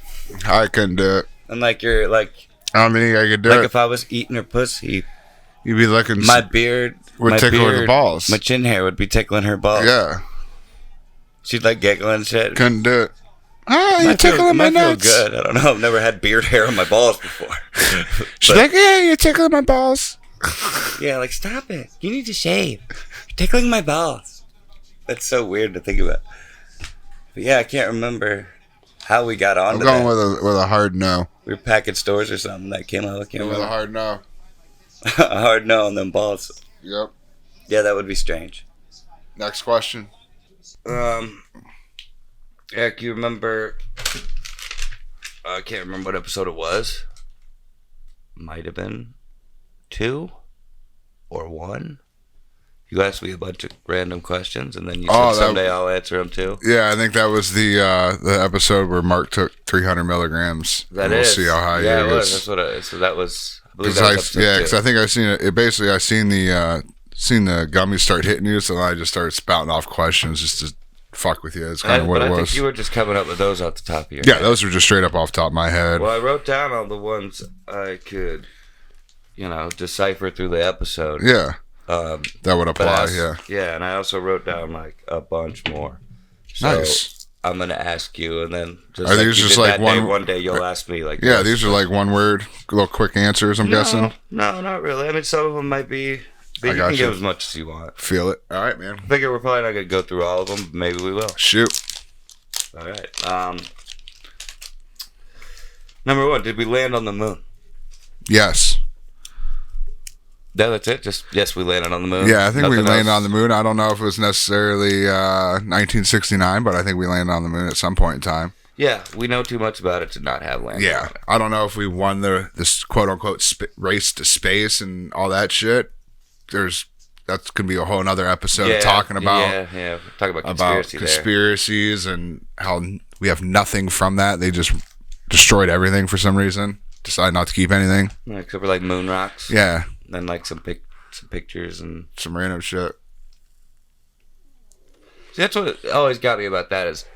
I couldn't do it. And like you're like, I don't think I could do like it. if I was eating her pussy, you'd be looking. My beard would tickle her balls. My chin hair would be tickling her balls. Yeah. She'd like giggling and shit. Couldn't do it. Oh, you're tickling my nuts. Feel good. I don't know. I've never had beard hair on my balls before. She's like, yeah, you're tickling my balls. Yeah, like, stop it. You need to shave. You're tickling my balls. That's so weird to think about. But yeah, I can't remember how we got on. I'm going with a hard no. We were packing stores or something that came out. I can't remember. With a hard no. A hard no on them balls. Yep. Yeah, that would be strange. Next question. Eric, you remember? I can't remember what episode it was. Might have been 2 or 1. You asked me a bunch of random questions, and then you said someday I'll answer them too. Yeah, I think that was the episode where Mark took 300 milligrams. We'll see how high he is. That's what it is. So that was. Because I think I've seen it. Basically, I seen the gummies start hitting you, so then I just started spouting off questions just to fuck with you. It's kind of what it was. I think you were just coming up with those off the top of your head. Yeah, those were just straight up off the top of my head. Well, I wrote down all the ones I could, decipher through the episode. Yeah. That would apply, yeah. Yeah, and I also wrote down like a bunch more. So nice. I'm gonna ask you, and then are these just like one day you'll ask me like. Yeah, these are like one word, little quick answers. I'm guessing. No, not really. I mean, some of them might be. But you can give as much as you want. Feel it. All right, man. I figure we're probably not gonna go through all of them. But maybe we will. Shoot. All right. Number 1, did we land on the moon? Yes. No, that's it. Just yes, we landed on the moon. Yeah, I think we landed on the moon. I don't know if it was necessarily 1969, but I think we landed on the moon at some point in time. Yeah, we know too much about it to not have landed. Yeah, I don't know if we won this quote unquote race to space and all that shit. That's gonna be a whole another episode talking about talk about conspiracies and how we have nothing from that. They just destroyed everything for some reason. Decided not to keep anything. Except for like moon rocks. Yeah. And like some pictures and some random shit. See, that's what always got me about that is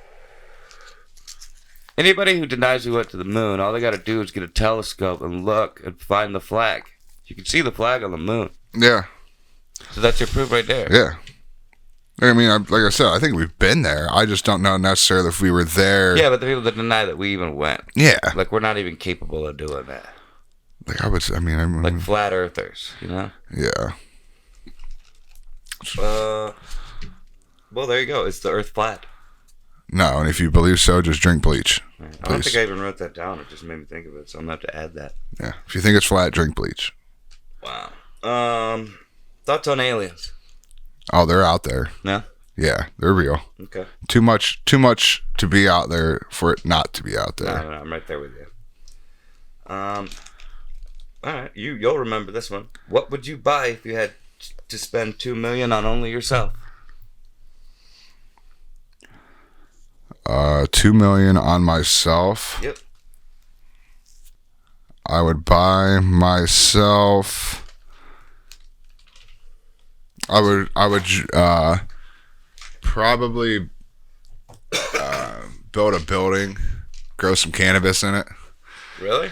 anybody who denies we went to the moon, all they got to do is get a telescope and look and find the flag. You can see the flag on the moon. Yeah. So that's your proof right there. Yeah. I mean, like I said, I think we've been there. I just don't know necessarily if we were there. Yeah, but the people that deny that we even went. Yeah. Like, we're not even capable of doing that. Like, I'm like flat earthers, you know? Yeah. Well, there you go. It's the earth flat. No, and if you believe so, just drink bleach. Right. I don't think I even wrote that down. It just made me think of it, so I'm going to have to add that. Yeah. If you think it's flat, drink bleach. Wow. Thoughts on aliens? Oh, they're out there. No? Yeah, they're real. Okay. Too much to be out there for it not to be out there. No, I'm right there with you. All right, you'll remember this one. What would you buy if you had to spend $2 million on only yourself? $2 million on myself. Yep. I would buy myself. I would probably build a building, grow some cannabis in it. Really?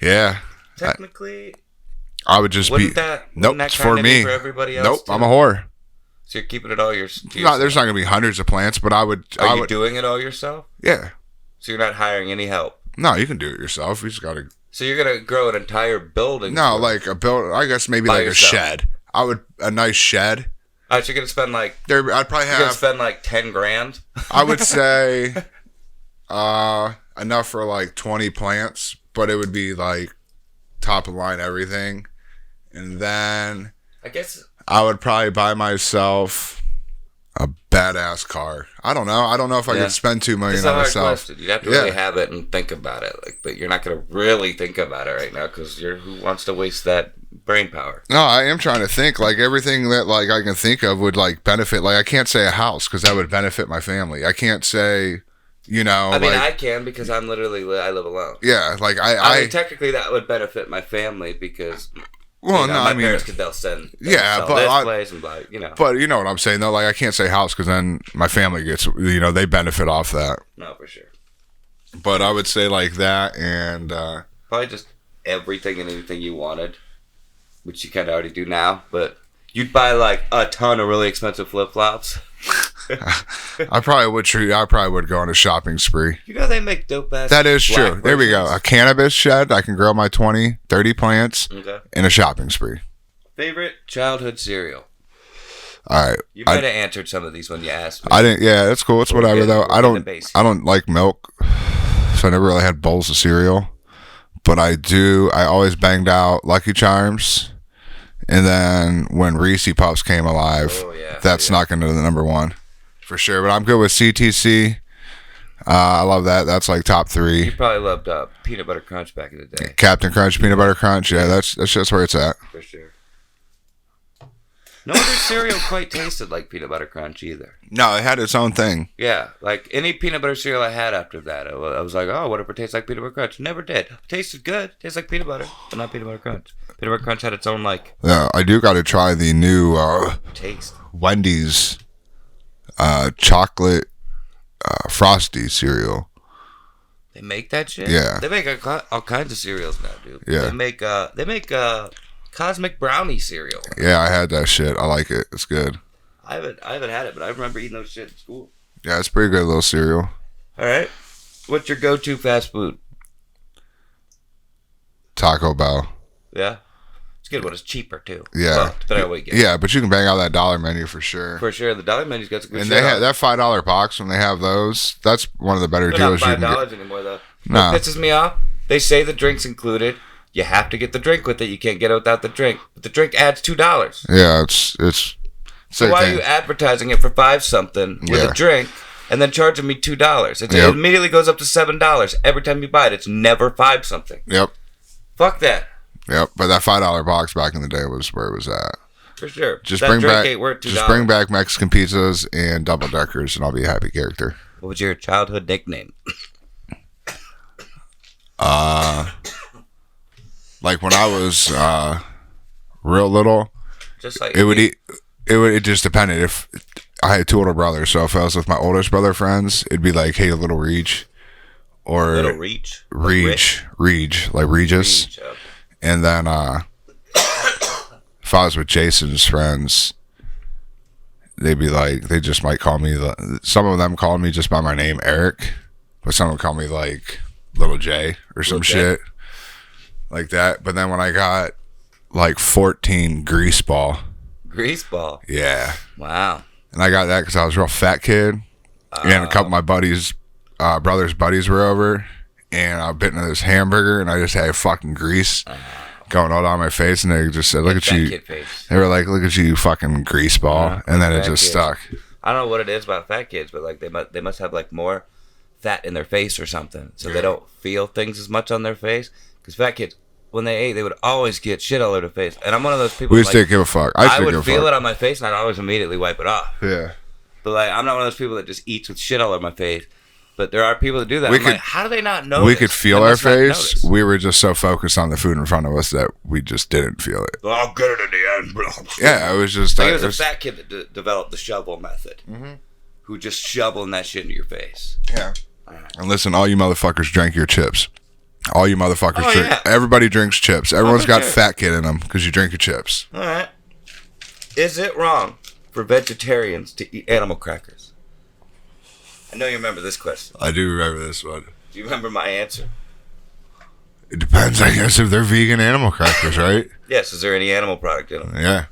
Yeah. Technically, I would just wouldn't that it's for me. For everybody else Nope, too? I'm a whore. So you're keeping it all There's not gonna be hundreds of plants, but I would. Are you doing it all yourself? Yeah. So you're not hiring any help? No, you can do it yourself. You just gotta. So you're gonna grow an entire building? No, like a build. I guess maybe like yourself. A shed. A nice shed. All right, so you're gonna spend like. I'd probably have. You're gonna spend like $10,000. I would say, enough for like 20 plants, but it would be like top of line everything, and then I guess I would probably buy myself a badass car. I don't know. I don't know if I could spend $2 million on myself. Question. You'd have to really have it and think about it. Like, but you're not going to really think about it right now because who wants to waste that brain power? No, I am trying to think. Like everything that like I can think of would like benefit. Like I can't say a house because that would benefit my family. I can't say, I mean, I can because I live alone. Yeah, like I mean, technically that would benefit my family because. Well, my parents could sell this place and buy, But you know what I'm saying though. Like I can't say house because then my family gets, they benefit off that. No, for sure. But I would say like that, and probably just everything and anything you wanted, which you kind of already do now. But you'd buy like a ton of really expensive flip flops. I probably would go on a shopping spree. They make dope ass. That is true. There we go. A cannabis shed. I can grow my 20, 30 plants in a shopping spree. Favorite childhood cereal? All right. You might have answered some of these when you asked me. I didn't. Yeah, that's cool. It's whatever though. I don't like milk, so I never really had bowls of cereal. But I always banged out Lucky Charms, and then when Reese Puffs came alive, that's knocking into the number one. For sure, but I'm good with CTC. I love that. That's like top 3. You probably loved Peanut Butter Crunch back in the day. Captain Crunch, Peanut Butter Crunch. Yeah, that's just where it's at. For sure. No other cereal quite tasted like Peanut Butter Crunch either. No, it had its own thing. Yeah, like any peanut butter cereal I had after that, I was like, oh, whatever tastes like Peanut Butter Crunch. Never did. It tasted good. Tastes like peanut butter, but not Peanut Butter Crunch. Peanut Butter Crunch had its own like. Yeah, I do got to try the new taste. Wendy's chocolate Frosty cereal. They make that shit? Yeah. They make all kinds of cereals now, dude. Yeah. They make Cosmic Brownie cereal. Yeah, I had that shit. I like it. It's good. I haven't had it, but I remember eating those shit in school. Yeah, it's pretty good little cereal. All right. What's your go-to fast food? Taco Bell. Yeah. It's a good one. It's cheaper too. Yeah. Well, depending on what you get. Yeah, but you can bang out that dollar menu for sure. For sure. The dollar menu's got some good and shit. And they have that $5 box when they have those. That's one of the better deals you can get. They're not $5 anymore though. No. What pisses me off? They say the drink's included. You have to get the drink with it. You can't get it without the drink. But the drink adds $2. Yeah, it's so why are you advertising it for $5 something with a drink and then charging me $2? It immediately goes up to $7 every time you buy it. It's never $5 something. Yep. Fuck that. Yep, but that $5 box back in the day was where it was at. For sure. Just bring back Mexican pizzas and double deckers, and I'll be a happy character. What was your childhood nickname? Like when I was real little, just like it just depended. If I had 2 older brothers, so if I was with my oldest brother friends, it'd be like, "Hey, Little Reach," or Little Reach, like Regis. Reach, okay. And then if I was with Jason's friends, they'd be like, they just might call me. Some of them called me just by my name, Eric, but some would call me like Little J or some shit like that. But then when I got like 14, Greaseball. Greaseball. Yeah. Wow. And I got that because I was a real fat kid, and a couple of my buddies, brother's buddies were over, and I bit into this hamburger, and I just had fucking grease going all down my face, and they just said, "Look at you." They were like, "Look at you, fucking greaseball," and then it just stuck. I don't know what it is about fat kids, but like they must have like more fat in their face or something, so they don't feel things as much on their face. Because fat kids, when they ate, they would always get shit all over their face, and I'm one of those people. We just didn't give a fuck. I would feel it on my face, and I'd always immediately wipe it off. Yeah. But like, I'm not one of those people that just eats with shit all over my face. but there are people that do that. Like, how do they not know? We could feel our face. We were just so focused on the food in front of us that we just didn't feel it. Well, I'll get it in the end, bro. Yeah, it was just. It was a fat kid that developed the shovel method. Mm-hmm. Who just shoveling that shit into your face. Yeah. And listen, all you motherfuckers drank your chips. All you motherfuckers drink. Yeah. Everybody drinks chips. Everyone's got fat kid in them because you drink your chips. All right. Is it wrong for vegetarians to eat animal crackers? I know you remember this question. I do remember this one. Do you remember my answer? It depends, I guess, if they're vegan animal crackers, right? Yes. Is there any animal product in them? Yeah.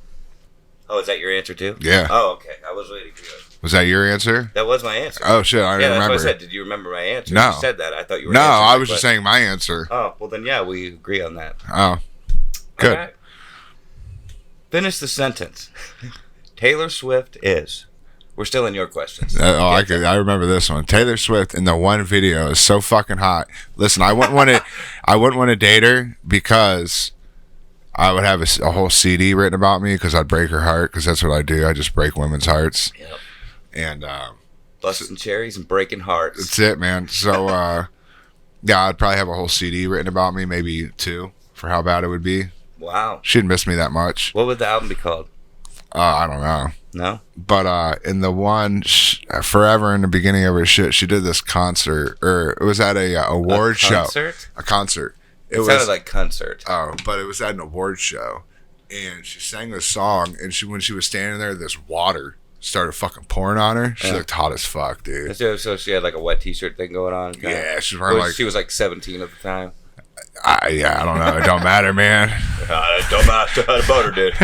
Oh, is that your answer too? Yeah. Oh, okay. I was waiting for you. Was that your answer? That was my answer. Oh, shit. I don't remember. That's what I said. Did you remember my answer? No. You said that. I thought you were No, I was just saying my answer. Oh, well then, yeah, we agree on that. Oh. Good. Right. Finish the sentence. Taylor Swift is. We're still in your questions. I remember this one. Taylor Swift in the one video is so fucking hot. Listen, I wouldn't want to date her because I would have a whole CD written about me because I'd break her heart because that's what I do. I just break women's hearts. Yep. And busting cherries and breaking hearts. That's it, man. So yeah, I'd probably have a whole CD written about me, maybe 2, for how bad it would be. Wow. She'd miss me that much. What would the album be called? I don't know. No? But in the one, forever in the beginning of her shit, she did this concert, or it was at a award show. A concert. It sounded like concert. Oh, but it was at an award show. And she sang this song, and when she was standing there, this water started fucking pouring on her. She looked hot as fuck, dude. So she had like a wet t-shirt thing going on? Yeah, she was wearing She was like 17 at the time? I don't know. It don't matter, man. It don't matter how to butter, dude.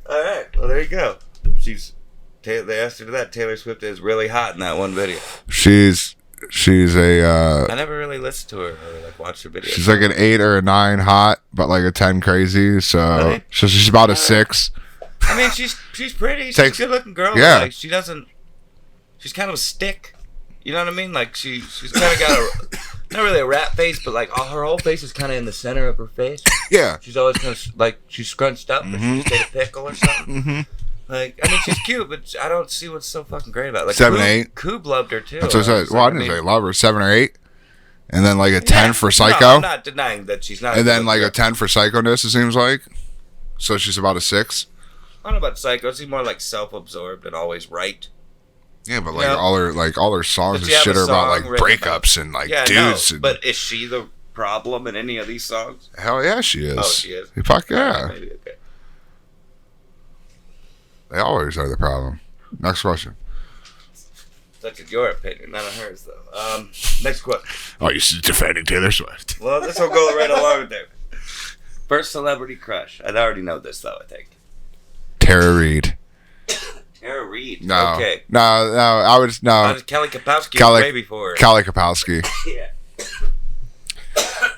All right. Well, there you go. They asked her that. Taylor Swift is really hot in that one video. She's a. I never really listened to her or like watched her videos. She's like an 8 or a 9 hot, but like a 10 crazy. So she's about a 6. I mean, she's pretty. She's a good looking girl. Yeah. Like she doesn't. She's kind of a stick. You know what I mean? Like she's kind of got not really a rat face, but like her whole face is kind of in the center of her face. Yeah. She's always kind of like she's scrunched up, but she just ate a pickle or something. Mm-hmm. Like I mean, she's cute, but I don't see what's so fucking great about it. Like 7, 8. Coob loved her too. That's what I said. Well, I didn't say love her. 7 or 8, and then like a 10 for psycho. No, I'm not denying that she's not. And then like a 10 for psychoness. It seems like. So she's about a 6. I don't know about psycho. She's more like self-absorbed and always right. Yeah, but like all her songs and shit are about like breakups and like dudes. But is she the problem in any of these songs? Hell yeah, she is. Oh, she is. Fuck yeah. Maybe, okay. They always are the problem. Next question. That's your opinion, not hers though. Next question. Oh, you're defending Taylor Swift. Well, this will go right along there. First celebrity crush. I already know this though. I think. Tara Reid. Tara Reid. No. Okay. No. I would no. Kelly Kapowski was way before her. Kelly Kapowski. Yeah.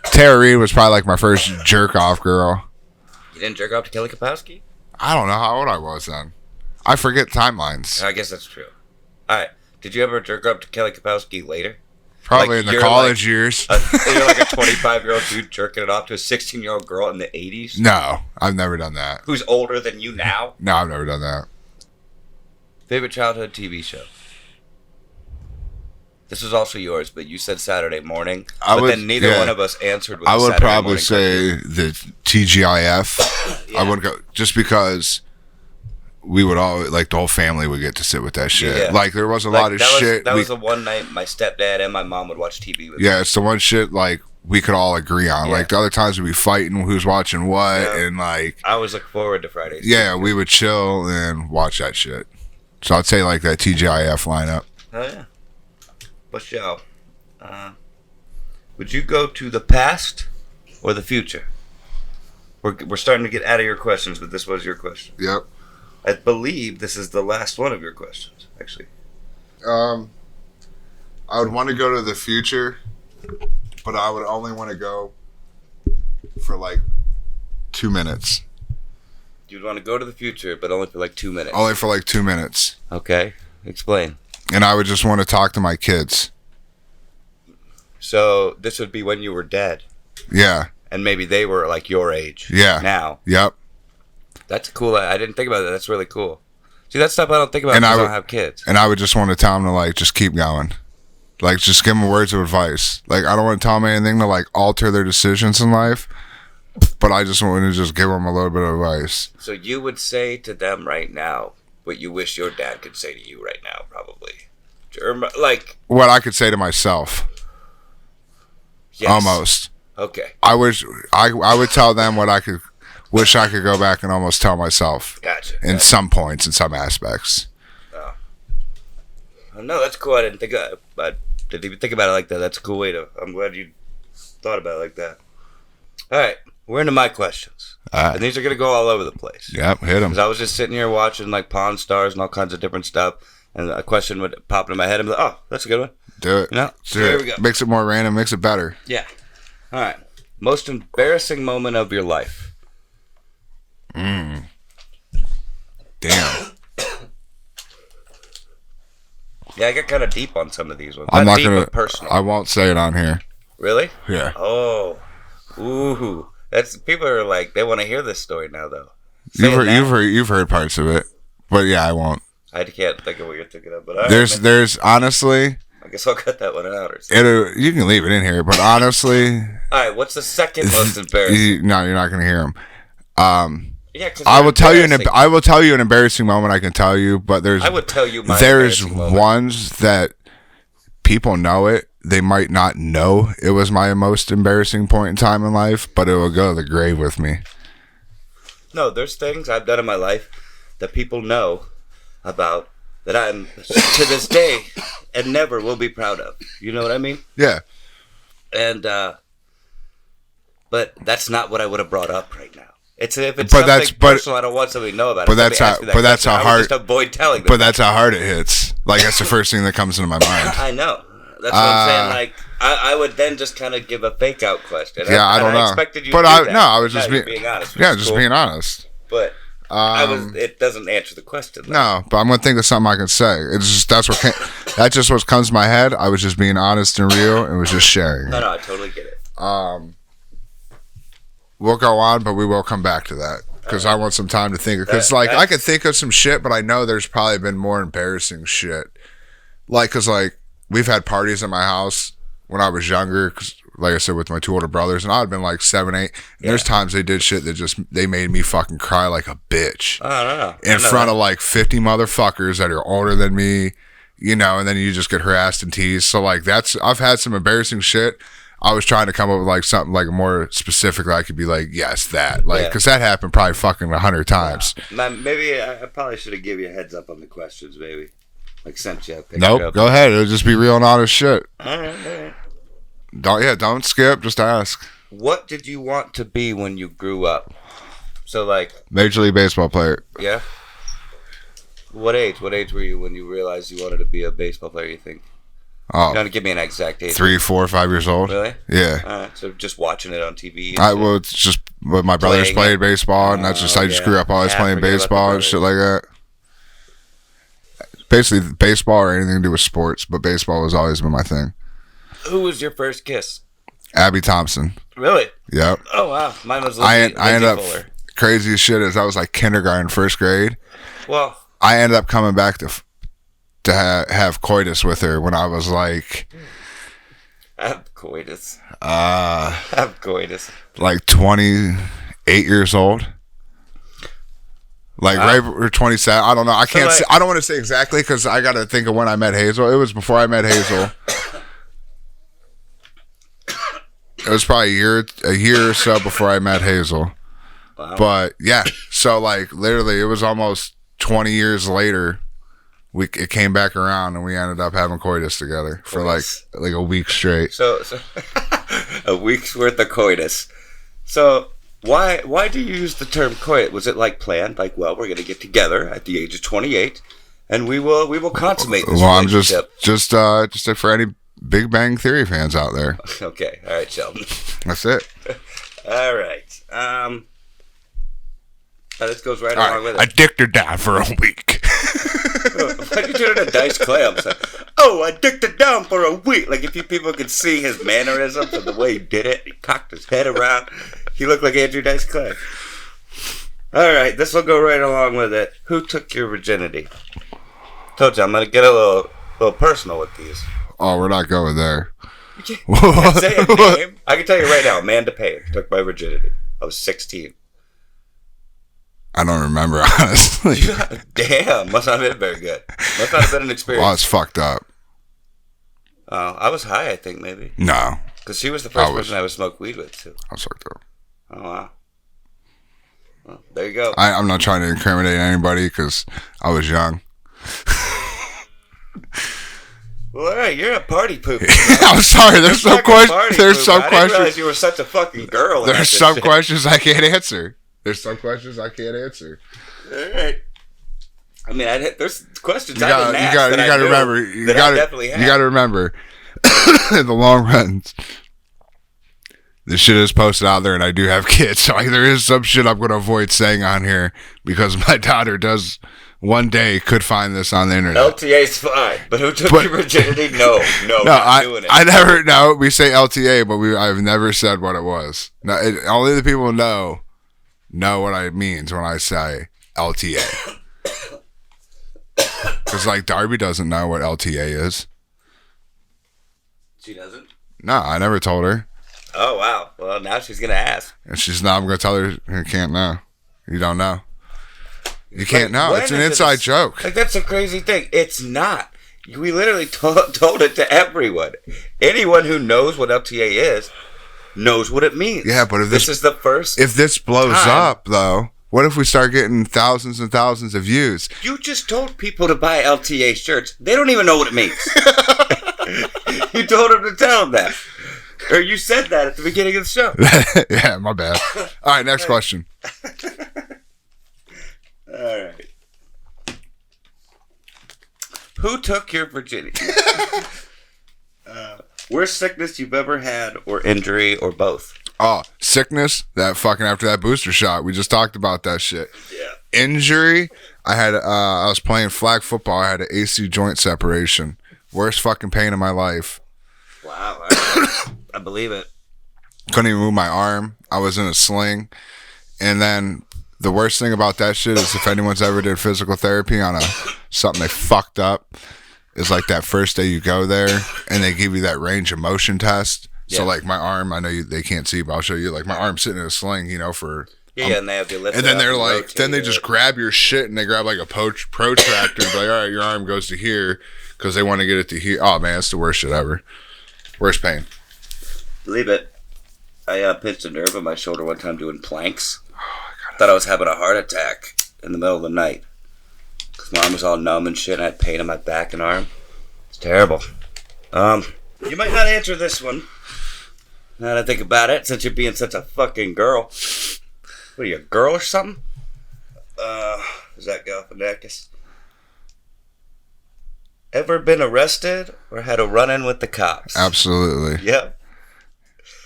Tara Reid was probably like my first jerk off girl. You didn't jerk off to Kelly Kapowski? I don't know how old I was then. I forget timelines. I guess that's true. All right. Did you ever jerk up to Kelly Kapowski later? Probably like in the college years. You're like a 25-year-old dude jerking it off to a 16-year-old girl in the 80s? No, I've never done that. Who's older than you now? No, I've never done that. Favorite childhood TV show? This was also yours, but you said Saturday morning. Then neither one of us answered with I would Saturday probably say the TGIF. Yeah. I wouldn't go just because we would all like the whole family would get to sit with that shit. Yeah. Like there was a lot of shit. That was the one night my stepdad and my mom would watch TV with me. Yeah, it's the one shit like we could all agree on. Yeah. Like the other times we'd be fighting who's watching what, and like I was looking forward to Fridays. Yeah, we would chill and watch that shit. So I'd say like that TGIF lineup. Oh yeah. What's y'all? Would you go to the past or the future? We're starting to get out of your questions, but this was your question. Yep. I believe this is the last one of your questions, actually. I would want to go to the future, but I would only want to go for like 2 minutes. You'd want to go to the future, but only for like 2 minutes. Only for like 2 minutes. Okay. Explain. And I would just want to talk to my kids. So this would be when you were dead. Yeah. And maybe they were like your age. Yeah. Now. Yep. That's cool. I didn't think about that. That's really cool. See, that stuff I don't think about because I don't have kids. And I would just want to tell him to, like, just keep going. Like, just give them words of advice. Like, I don't want to tell them anything to, like, alter their decisions in life, but I just want to just give them a little bit of advice. So you would say to them right now what you wish your dad could say to you right now, probably. Like... What I could say to myself. Yes. Almost. Okay. I would tell them what I could... Wish I could go back and almost tell myself. Gotcha. In some points, in some aspects. Oh. No, that's cool. I didn't even think about it like that. That's a cool way to... I'm glad you thought about it like that. All right. We're into my questions. And these are going to go all over the place. Yep, hit them. Because I was just sitting here watching like Pawn Stars and all kinds of different stuff. And a question would pop into my head. I'm like, oh, that's a good one. Do it. You know? So here we go. Makes it more random. Makes it better. Yeah. All right. Most embarrassing moment of your life. Damn. Yeah, I got kind of deep on some of these ones. I'm not deep, gonna. Personal. I won't say it on here. Really? Yeah. Oh. Ooh. That's people are like they want to hear this story now though. You've heard parts of it, but yeah, I won't. I can't think of what you're thinking of, but there's honestly. I guess I'll cut that one out or something. You can leave it in here, but honestly. All right. What's the second most embarrassing? No, you're not gonna hear him. Yeah, I will tell you an embarrassing moment I can tell you, but I would tell you there's ones that people know it. They might not know it was my most embarrassing point in time in life, but it will go to the grave with me. No, there's things I've done in my life that people know about that I'm to this day and never will be proud of. You know what I mean? Yeah. And but that's not what I would have brought up right now. If it's something personal, I don't want somebody to know about it. That's how hard. Just avoid telling them. But that's how hard it hits. Like that's the first thing that comes into my mind. I know. That's what I'm saying. Like I would then just kind of give a fake out question. Yeah, I don't know. I expected you to do that. I was just being honest. Yeah, just being honest. But it doesn't answer the question. Though. No, but I'm gonna think of something I can say. It's just that just what comes to my head. I was just being honest and real, and was just sharing. No, I totally get it. We'll go on, but we will come back to that because I want some time to think. Because I could think of some shit, but I know there's probably been more embarrassing shit. Because we've had parties at my house when I was younger. 'Cause, like I said, with my two older brothers, and I'd been like 7, 8. And there's times they did shit that they made me fucking cry like a bitch. In front of like 50 motherfuckers that are older than me, and then you just get harassed and teased. So I've had some embarrassing shit. I was trying to come up with like something like more specific that I could be like, yes, that. Because that happened probably fucking 100 times. Maybe I probably should have given you a heads up on the questions, maybe. Like sent you a Nope, go ahead. It'll just be real and honest shit. All right. Don't skip, just ask. What did you want to be when you grew up? So Major League Baseball player. Yeah? What age? What age were you when you realized you wanted to be a baseball player, you think? Oh, you don't give me an exact age. 3, 4, 5 years old. Really? Yeah. All right. So just watching it on TV. It's just my brothers played baseball, and I just grew up always playing baseball and shit like that. Basically, baseball or anything to do with sports, but baseball has always been my thing. Who was your first kiss? Abby Thompson. Really? Yep. Oh wow, mine was. I ended up crazy as shit as I was like kindergarten, first grade. Well, I ended up coming back to have coitus with her when I was like have coitus like 28 years old, right or 27. I don't know. I can't say, I don't want to say exactly because I gotta think of when I met Hazel. It was before I met Hazel. It was probably a year or so before I met Hazel. Wow. But yeah, so literally it was almost 20 years later. It came back around and we ended up having coitus together for like a week straight. So a week's worth of coitus. So why do you use the term coitus? Was it planned? We're going to get together at the age of 28 and we will consummate this relationship. I'm just for any Big Bang Theory fans out there. Okay. All right, Sheldon. That's it. All right. This goes right along with it. I dicked her down for a week. Why'd you turn into Dice Clay? I'm saying, I dicked her down for a week. If you people could see his mannerisms and the way he did it, he cocked his head around. He looked like Andrew Dice Clay. All right, this will go right along with it. Who took your virginity? Told you I'm gonna get a little personal with these. Oh, we're not going there. You can't say a name. I can tell you right now, Amanda Payne took my virginity. I was 16. I don't remember, honestly. Damn, must not have been very good. Must not have been an experience. Well, it's fucked up. Oh, I was high, I think, maybe. No. Because she was the first person I ever smoked weed with, too. I was fucked up. Oh, wow. Well, there you go. I'm not trying to incriminate anybody because I was young. Well, all right, you're a party pooper. I'm sorry. There's some questions. There's some I didn't questions. realize you were such a fucking girl. There's some questions I can't answer. There's some questions I can't answer. All right. I mean, there's questions You I didn't ask. got to remember. You got to remember. In the long run, this shit is posted out there, and I do have kids, so there is some shit I'm going to avoid saying on here because my daughter does. One day could find this on the internet. LTA's fine, but who took your virginity? No, not doing it. I never know. We say LTA, but I've never said what it was. No, only the people know what it means when I say LTA. Because like Darby doesn't know what LTA is. She doesn't? No, I never told her. Oh wow. Well, now she's gonna ask. And she's not. I'm gonna tell her you can't know. You don't know. You can't know. It's an inside joke. Like, that's a crazy thing. It's not. We literally told it to everyone. Anyone who knows what LTA is knows what it means. Yeah, but if this is the first if this blows up, though, what if we start getting thousands and thousands of views? You just told people to buy LTA shirts. They don't even know what it means. You told them to tell them that. Or you said that at the beginning of the show. Yeah, my bad. All right, next question. All right. Who took your virginity? Worst sickness you've ever had, or injury, or both? Oh, sickness? That fucking after that booster shot. We just talked about that shit. Yeah. Injury? I was playing flag football. I had an AC joint separation. Worst fucking pain in my life. Wow. I believe it. Couldn't even move my arm. I was in a sling. And then the worst thing about that shit is if anyone's ever did physical therapy on something they fucked up, is like that first day you go there and they give you that range of motion test. Yeah. So like my arm, I know they can't see, but I'll show you. Like my arm's sitting in a sling, for and they have to lift. And then they're like, then they just grab your shit and they grab like a protractor and be like, all right, your arm goes to here because they want to get it to here. Oh man, it's the worst shit ever. Worst pain. Believe it. I pinched a nerve in my shoulder one time doing planks. Thought I was having a heart attack in the middle of the night because my arm was all numb and shit. And I had pain in my back and arm. It's terrible. You might not answer this one. Now that I think about it, since you're being such a fucking girl. What are you, a girl or something? Does that go up in necklace? Ever been arrested or had a run-in with the cops? Absolutely. Yep.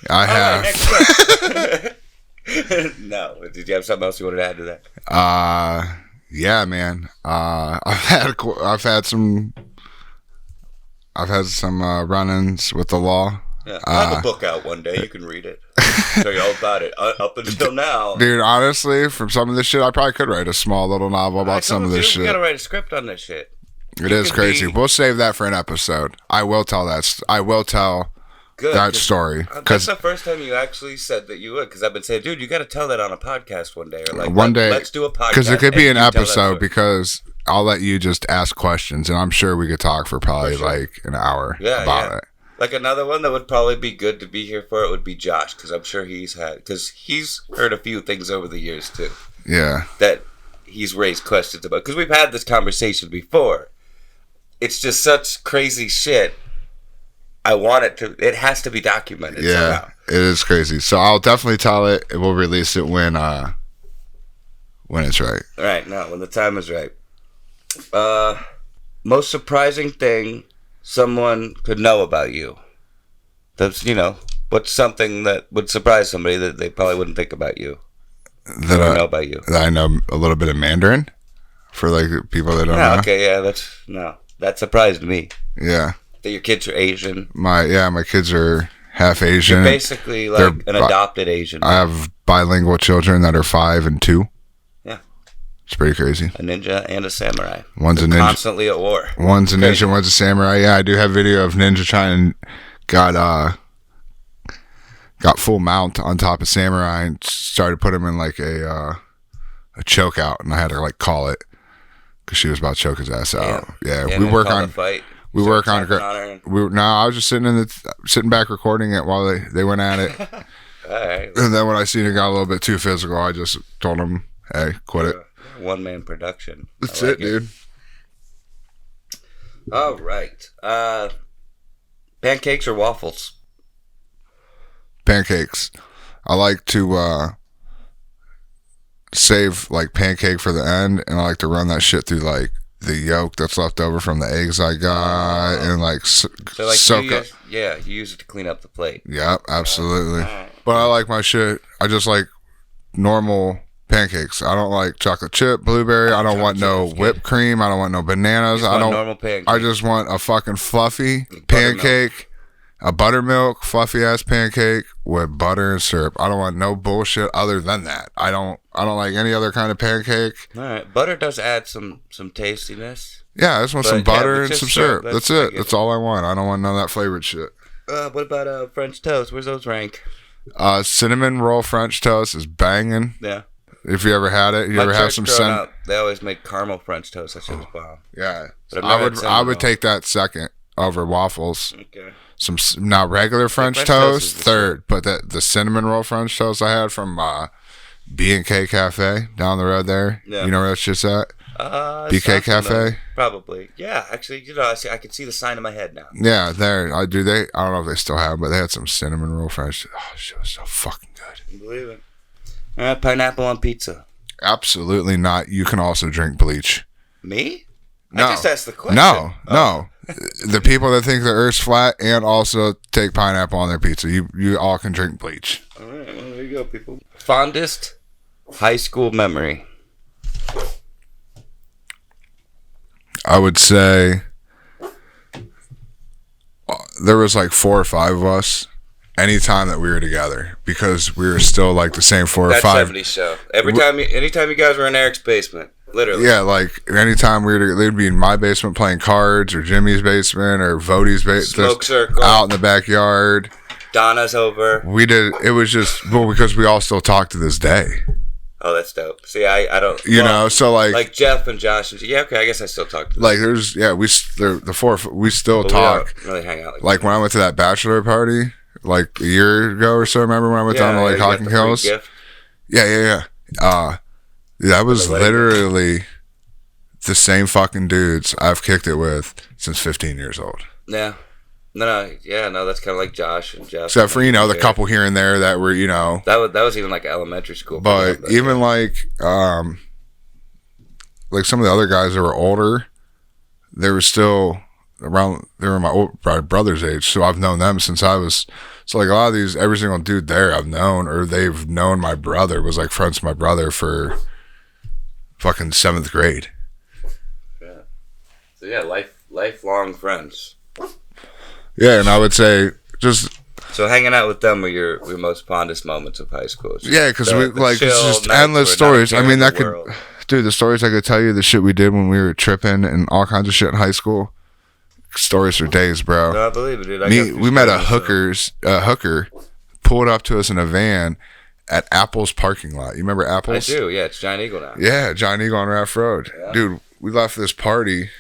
I have. Right, no. Did you have something else you wanted to add to that? Yeah, man. I've had some run-ins with the law. Yeah, I have a book out one day. You can read it. Tell you all about it. Up until now, dude. Honestly, from some of this shit, I probably could write a small little novel about some of this shit. We gotta write a script on this shit. It is crazy. We'll save that for an episode. I will tell that. I will tell that story. That's the first time you actually said that you would. Because I've been saying, dude, you got to tell that on a podcast one day, or like one day. Let's do a podcast. Because it could be an episode. Because I'll let you just ask questions, and I'm sure we could talk for probably like an hour about it. Like another one that would probably be good to be here for it would be Josh, because I'm sure he's heard a few things over the years too. Yeah. That he's raised questions about, because we've had this conversation before. It's just such crazy shit. It has to be documented. Yeah, somehow. It is crazy. So I'll definitely tell it, and we'll release it when it's right. Right, no, when the time is right. Most surprising thing someone could know about you. That's, what's something that would surprise somebody that they probably wouldn't think about you. That I know about you. That I know a little bit of Mandarin for like people that don't know. Okay, yeah, that surprised me. Yeah. That your kids are Asian. My kids are half Asian. You're basically like an adopted Asian. I have bilingual children that are 5 and 2. It's pretty crazy. A ninja and a samurai. One's They're a ninja. Constantly at war. One's a ninja, one's a samurai. Yeah, I do have video of ninja trying got full mount on top of samurai and started to put him in like a choke out, and I had to like call it because she was about to choke his ass out. Yeah, we work on fight. We work on. I was just sitting back recording it while they went at it. All right. And then when I seen it got a little bit too physical, I just told him, "Hey, quit it." One-man production. That's it, dude. All right. Pancakes or waffles? Pancakes. I like to save like pancake for the end, and I like to run that shit through like the yolk that's left over from the eggs I got, and like soak up. Yeah, you use it to clean up the plate. Yeah, absolutely. But I like my shit. I just like normal pancakes. I don't like chocolate chip, blueberry. I don't want no whipped cream. I don't want no bananas. I don't. Normal pancake. I just want a fucking fluffy pancake, a buttermilk fluffy ass pancake with butter and syrup. I don't want no bullshit other than that. I don't like any other kind of pancake. All right, butter does add some tastiness. Yeah, I just want some butter and some syrup. That's it. That's all I want. I don't want none of that flavored shit. What about French toast? Where's those rank? Cinnamon roll French toast is banging. Yeah. If you ever had it, you ever have some cinnamon? They always make caramel French toast. That shit was bomb. Yeah, I would take that second over waffles. Okay. Some now regular French toast third, but the cinnamon roll French toast I had from B&K Cafe down the road there. Yeah. You know where that shit's at? BK Cafe? Probably. Yeah, actually, I can see the sign in my head now. Yeah, there. I don't know if they still have, but they had some cinnamon roll French. Oh, shit was so fucking good. I believe it. Pineapple on pizza. Absolutely not. You can also drink bleach. Me? No. I just asked the question. No. The people that think the Earth's flat and also take pineapple on their pizza, you all can drink bleach. All right, well, there you go, people. Fondest high school memory? I would say there was like 4 or 5 of us anytime that we were together, because we were still like the same 4 or 5. That 70s show. Anytime you guys were in Eric's basement, literally. Yeah, like anytime we were together, they'd be in my basement playing cards, or Jimmy's basement, or Vodie's basement. Smoke circle. Out in the backyard. Donna's over. It was just, because we all still talk to this day. Oh, that's dope. See, I don't... so like Jeff and Josh, yeah, okay, I guess I still talk to them. Like there's, the 4, we still talk. We don't really hang out like when I went to that bachelor party, like a year ago or so, remember when I went down to like Hocking Hills? Yeah. That was literally the same fucking dudes I've kicked it with since 15 years old. Yeah. No, that's kind of like Josh and Jeff. Except for, the couple here and there that were, That was even like elementary school. But even like some of the other guys that were older, they were still around, they were my brother's age, so I've known them since I was, so like a lot of these, every single dude there I've known, or they've known my brother, was like friends with my brother for fucking 7th grade. Yeah. So yeah, lifelong friends. Yeah, and I would say just... So hanging out with them were your most fondest moments of high school. Yeah, because it's just endless stories. I mean, dude, the stories I could tell you, the shit we did when we were tripping and all kinds of shit in high school. Stories for days, bro. No, I believe it, dude. We met a hooker, pulled up to us in a van at Apple's parking lot. You remember Apple's? I do, yeah. It's Giant Eagle now. Yeah, Giant Eagle on Raft Road. Yeah. Dude, we left this party,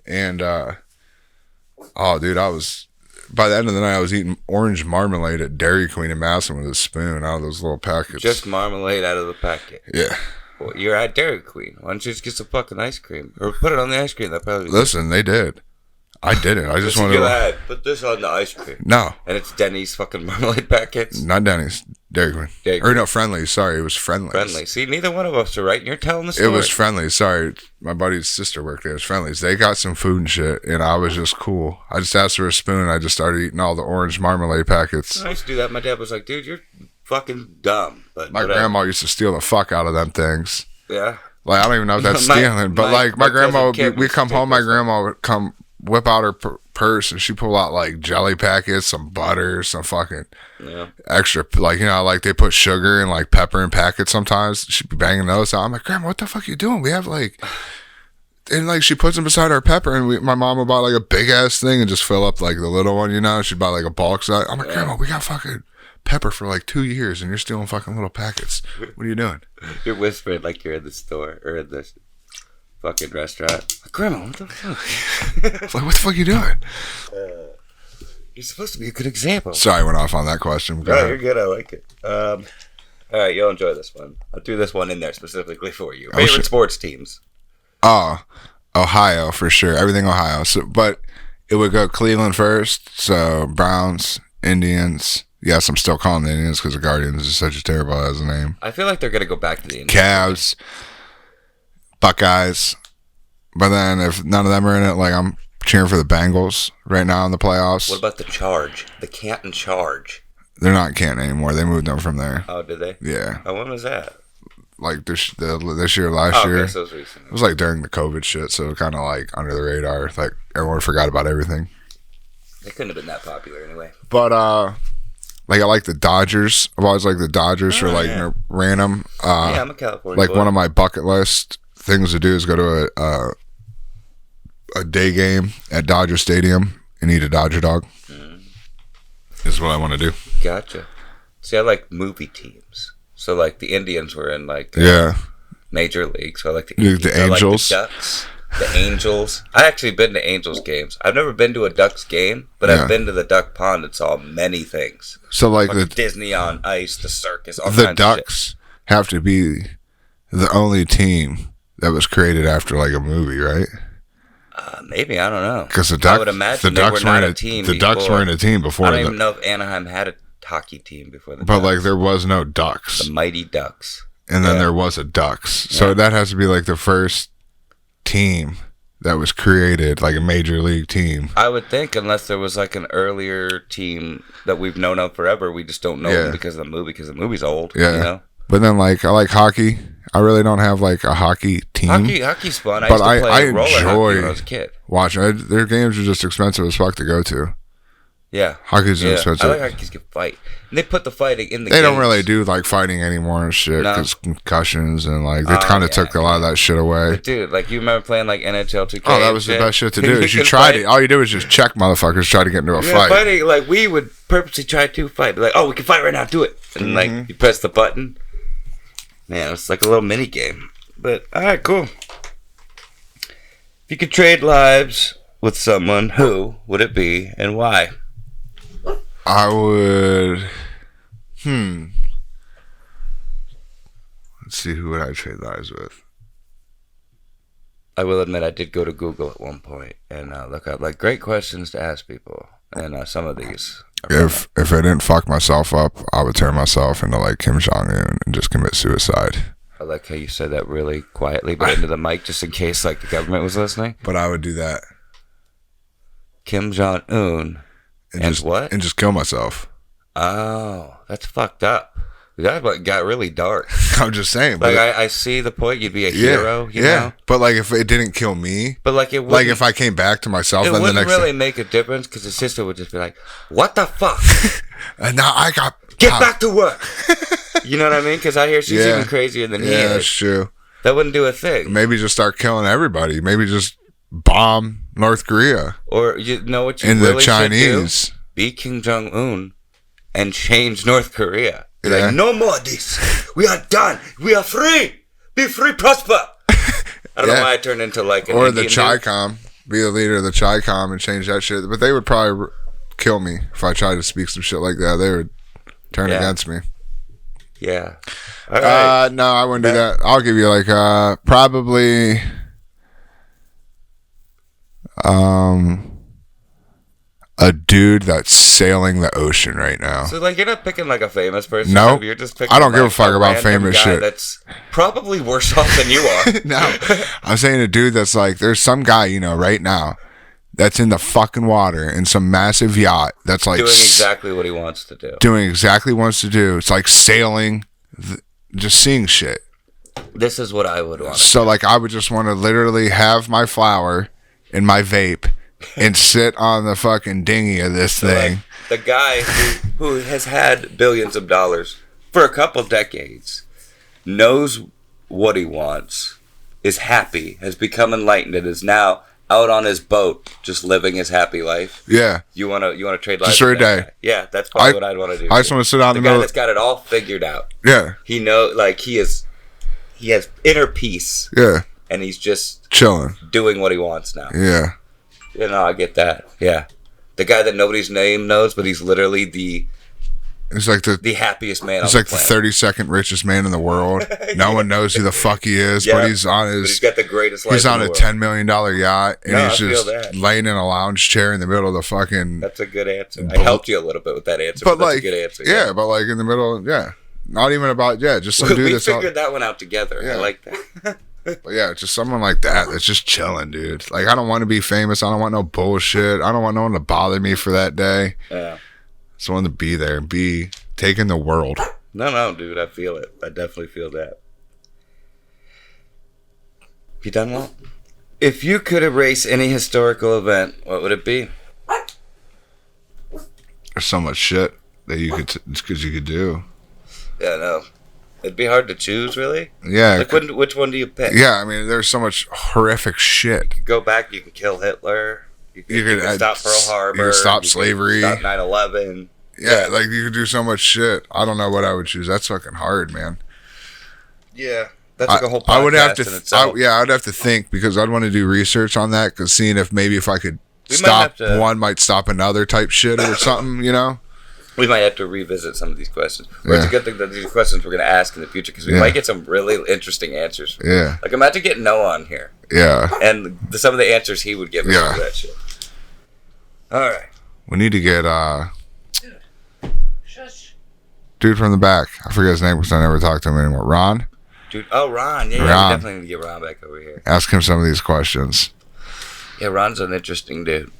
and, dude, by the end of the night, I was eating orange marmalade at Dairy Queen in Madison with a spoon out of those little packets. Just marmalade out of the packet. Yeah. Well, you're at Dairy Queen. Why don't you just get some fucking ice cream? Or put it on the ice cream. That probably. Listen, they did. I didn't. I just wanted to... Put this on the ice cream. No. And it's Denny's fucking marmalade packets? Not Denny's. Dairy Queen. Or no, Friendly's. Sorry, it was Friendly's. Friendly. See, neither one of us are right, and you're telling the story. It was Friendly's. Sorry. My buddy's sister worked there. It was Friendly's. They got some food and shit, and I was just cool. I just asked for a spoon, and I just started eating all the orange marmalade packets. I used to do that. My dad was like, dude, you're fucking dumb. But my grandma used to steal the fuck out of them things. Yeah. Like, I don't even know if that's stealing, but like my grandma would we come home, my grandma would come whip out her purse and she pull out like jelly packets, some butter, some fucking extra, like, you know, like they put sugar and like pepper in packets sometimes. She'd be banging those out. I'm like, Grandma, what the fuck are you doing? We have like, and like she puts them beside our pepper, and my mom would buy like a big ass thing and just fill up like the little one, you know. She'd buy like a bulk size. I'm like, Grandma, we got fucking pepper for like 2 years and you're stealing fucking little packets. What are you doing? You're whispering like you're in the store or in the fucking restaurant. Like, Grandma, what the fuck? It's like, what the fuck are you doing? You're supposed to be a good example. Sorry, I went off on that question. No, you're good. I like it. All right, you'll enjoy this one. I'll do this one in there specifically for you. Favorite sports teams? Oh, Ohio for sure. Everything Ohio. So, but it would go Cleveland first. So Browns, Indians. Yes, I'm still calling the Indians because the Guardians is such a terrible as a name. I feel like they're gonna go back to the Indians. Cavs, Buckeyes. But then if none of them are in it, like I'm cheering for the Bengals right now in the playoffs. What about the Charge? The Canton Charge. They're not in Canton anymore. They moved them from there. Oh, did they? Yeah. Oh, when was that? Like this year, last year. Okay, so it was recent. It was like during the COVID shit, so kind of like under the radar. Like everyone forgot about everything. They couldn't have been that popular anyway. But like I like the Dodgers. I've always liked the Dodgers for like random. Yeah, I'm a California like boy. one of my bucket list things to do is go to a day game at Dodger Stadium and eat a Dodger dog. Is what I want to do. Gotcha. See, I like movie teams. So like the Indians were in like Major League. So I like the Indians. The Angels. I like the Ducks. The Angels. I actually been to Angels games. I've never been to a Ducks game, but I've been to the Duck Pond and saw many things. So like the Disney on Ice, the circus, all the kinds Ducks of shit. have to be the only team that was created after like a movie, right? Maybe, I don't know. Because I would imagine they were not a team. The Ducks were in a team before. I don't even know if Anaheim had a hockey team before the But Ducks. like there was no Ducks. The Mighty Ducks. And then there was a Ducks. So that has to be like the first team that was created, like a major league team. I would think, unless there was like an earlier team that we've known of forever, we just don't know them because of the movie, because the movie's old. Yeah. You know? But then like I like hockey. I really don't have like a hockey team. Hockey's fun. But I used to play I roller hockey when enjoy I was a kid. watching. Their games are just expensive as fuck to go to. Yeah. Hockey's expensive. I like hockey's good fight. And they put the fighting in the They don't games. really do like fighting anymore and shit because concussions and like they kind of took a lot of that shit away. But dude, like you remember playing like NHL 2K? Oh, that was the best shit to do. Is you tried it. All you did was just check motherfuckers try to get into a fight. Fighting, like we would purposely try to fight. Like, oh, we can fight right now. Do it. And like you press the button. Man, it's like a little mini game. But all right, cool. If you could trade lives with someone, who would it be and why? I would. Let's see, who would I trade lives with? I will admit I did go to Google at one point and look up like great questions to ask people, and some of these. If I didn't fuck myself up, I would turn myself into like Kim Jong-un and just commit suicide. I like how you said that really quietly, but into the mic, just in case like the government was listening. But I would do that. Kim Jong-un and what? And just kill myself. Oh, that's fucked up. That got really dark. I'm just saying. Like I see the point. You'd be a hero. You know? But like if it didn't kill me, but like it like if I came back to myself, it then the wouldn't next really make a difference because the sister would just be like, "What the fuck?" And now I got get back to work. You know what I mean? Because I hear she's even crazier than he is. Yeah, that's true. That wouldn't do a thing. Maybe just start killing everybody. Maybe just bomb North Korea. Or you know what you and really the Chinese should do? Be Kim Jong-un and change North Korea. Like, no more of this. We are done. We are free. Be free, prosper. I don't know why I turned into like an or Indian the Chi-Com. Be the leader of the Chi-Com and change that shit. But they would probably kill me if I tried to speak some shit like that. They would turn against me. Yeah. All right. No, I wouldn't do that. I'll give you like probably a dude that's sailing the ocean right now. So like you're not picking like a famous person. No, you're just picking. I don't give a like, fuck about random famous guy shit. That's probably worse off than you are. No, I'm saying a dude that's like, there's some guy right now that's in the fucking water in some massive yacht that's like doing exactly what he wants to do. Doing exactly what he wants to do. It's like sailing, just seeing shit. This is what I would want. So like I would just want to literally have my flower and my vape and sit on the fucking dinghy of this thing. Like, the guy who has had billions of dollars for a couple decades, knows what he wants, is happy, has become enlightened, and is now out on his boat, just living his happy life. Yeah. You wanna trade lives just for a day. Guy? Yeah, that's probably what I'd want to do. I just want to sit out in the guy middle. That's got it all figured out. Yeah. He has inner peace. Yeah. And he's just chilling, doing what he wants now. Yeah. You know, I get that. Yeah. The guy that nobody's name knows, but he's literally the happiest man. He's like the 32nd richest man in the world. No one knows who the fuck he is, but he's got the greatest life. He's on a $10 million yacht, and he's just laying in a lounge chair in the middle of the fucking. That's a good answer. I helped you a little bit with that answer, but that's a good answer. Yeah, but like in the middle, not even about just some dude. We figured that one out together. Yeah. I like that. But yeah, just someone like that's just chilling, dude. Like, I don't want to be famous. I don't want no bullshit. I don't want no one to bother me for that day. Yeah. Just want to be there and be taking the world. No, dude. I feel it. I definitely feel that. You done well? If you could erase any historical event, what would it be? There's so much shit that you could do. Yeah, no. It'd be hard to choose, really. Yeah. Like, which one do you pick? Yeah, I mean, there's so much horrific shit. You could go back. You can kill Hitler. You can stop Pearl Harbor. You can stop slavery. Stop 9/11. Yeah, like you could do so much shit. I don't know what I would choose. That's fucking hard, man. Yeah, that's like a whole podcast I would have to. in itself. I'd have to think, because I'd want to do research on that, because seeing if I could stop one might stop another type shit or something, you know. We might have to revisit some of these questions. But it's a good thing that these questions we're going to ask in the future, because we might get some really interesting answers. Yeah. Like, imagine getting Noah on here. Yeah. And some of the answers he would give us for that shit. All right. We need to get dude from the back. I forget his name because I never talked to him anymore. Ron? Dude, Ron. Yeah, we definitely need to get Ron back over here. Ask him some of these questions. Yeah, Ron's an interesting dude.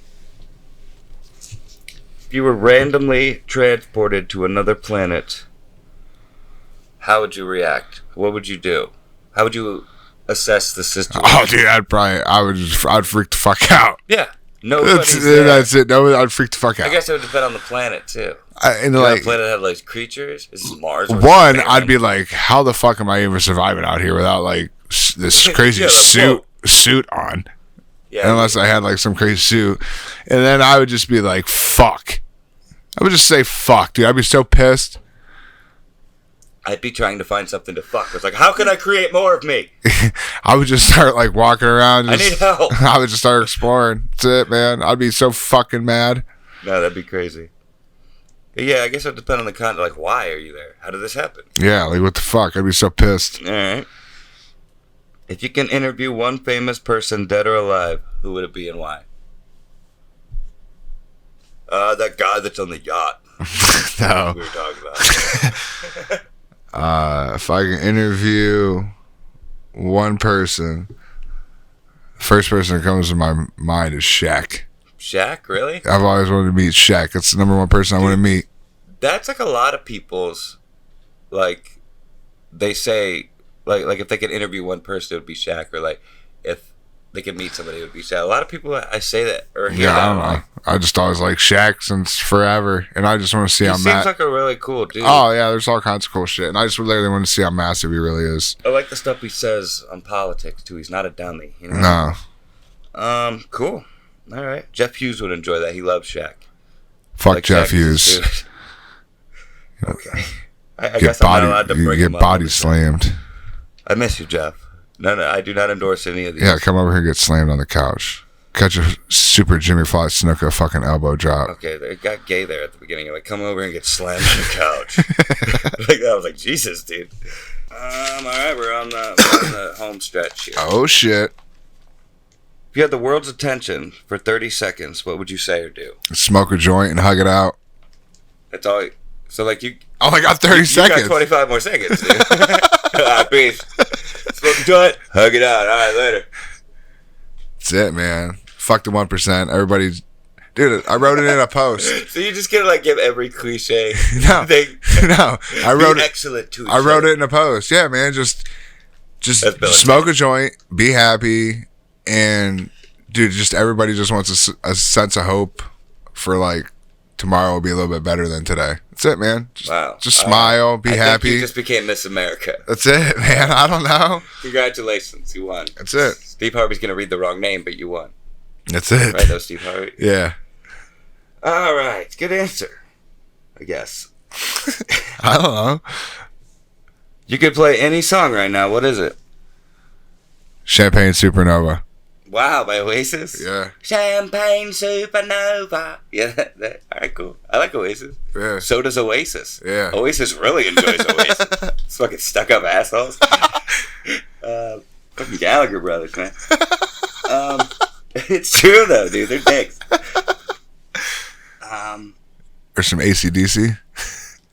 If you were randomly transported to another planet, how would you react? What would you do? How would you assess the situation? Oh, dude, I'd freak the fuck out. Yeah. That's it. No, I'd freak the fuck out. I guess it would depend on the planet, too. And like, planet have like creatures? Is Mars? One, I'd be like, how the fuck am I even surviving out here without like this crazy suit on? Yeah. Unless I had like some crazy suit. And then I would just be like, fuck. I would just say fuck, dude. I'd be so pissed. I'd be trying to find something to fuck with. Like, how can I create more of me? I would just start like walking around. I need help. I would just start exploring. That's it, man. I'd be so fucking mad. No, that'd be crazy. Yeah, I guess it would depend on the content. Like, why are you there? How did this happen? Yeah, like what the fuck? I'd be so pissed. All right. If you can interview one famous person, dead or alive, who would it be and why? That guy that's on the yacht. No. We were talking about. If I can interview one person, the first person that comes to my mind is Shaq. Shaq, really? I've always wanted to meet Shaq. That's the number one person I want to meet. That's like a lot of people's, like, they say, like if they could interview one person, it would be Shaq. Or like, if they could meet somebody, it would be Shaq. A lot of people, I say that, or hear that. I don't know. I just always like Shaq since forever, and I just want to see how. He seems like a really cool dude. Oh yeah, there's all kinds of cool shit, and I just literally want to see how massive he really is. I like the stuff he says on politics too. He's not a dummy, you know. No. Cool. All right. Jeff Hughes would enjoy that. He loves Shaq. Fuck like Jeff Hughes. Okay. I guess I'm not allowed to bring him up. Get body slammed. I miss you, Jeff. No, I do not endorse any of these. Yeah, come over here and get slammed on the couch. Catch a super Jimmy Fly Snuka fucking elbow drop. Okay, it got gay there at the beginning. You're like, come over and get slammed on the couch. Like, I was like, Jesus, dude. All right, we're on the home stretch here. Oh, shit. If you had the world's attention for 30 seconds, what would you say or do? Smoke a joint and hug it out. That's all. So, like, you... I only got 30 seconds. You got 25 more seconds, dude. All right, peace. Smoke a joint, hug it out. All right, later. That's it, man. Fuck the 1%. Everybody's... Dude, I wrote it in a post. So you just gonna like give every cliche no, thing? No, I wrote it. Excellent to I wrote it in a post. Yeah, man. Just smoke a joint, be happy, and dude, just everybody just wants a sense of hope for like tomorrow will be a little bit better than today. That's it, man. Just smile, be happy. Think you just became Miss America. That's it, man. I don't know. Congratulations, you won. That's it. Steve Harvey's gonna read the wrong name, but you won. That's it. Right, though, Steve Harvey. Yeah. All right, good answer. I guess. I don't know. You could play any song right now. What is it? Champagne Supernova. Wow, by Oasis? Yeah. Champagne Supernova. Yeah, all right, cool. I like Oasis. Yeah. So does Oasis. Yeah. Oasis really enjoys Oasis. It's fucking stuck-up assholes. Fucking Gallagher brothers, man. It's true, though, dude. They're dicks. Or some AC/DC.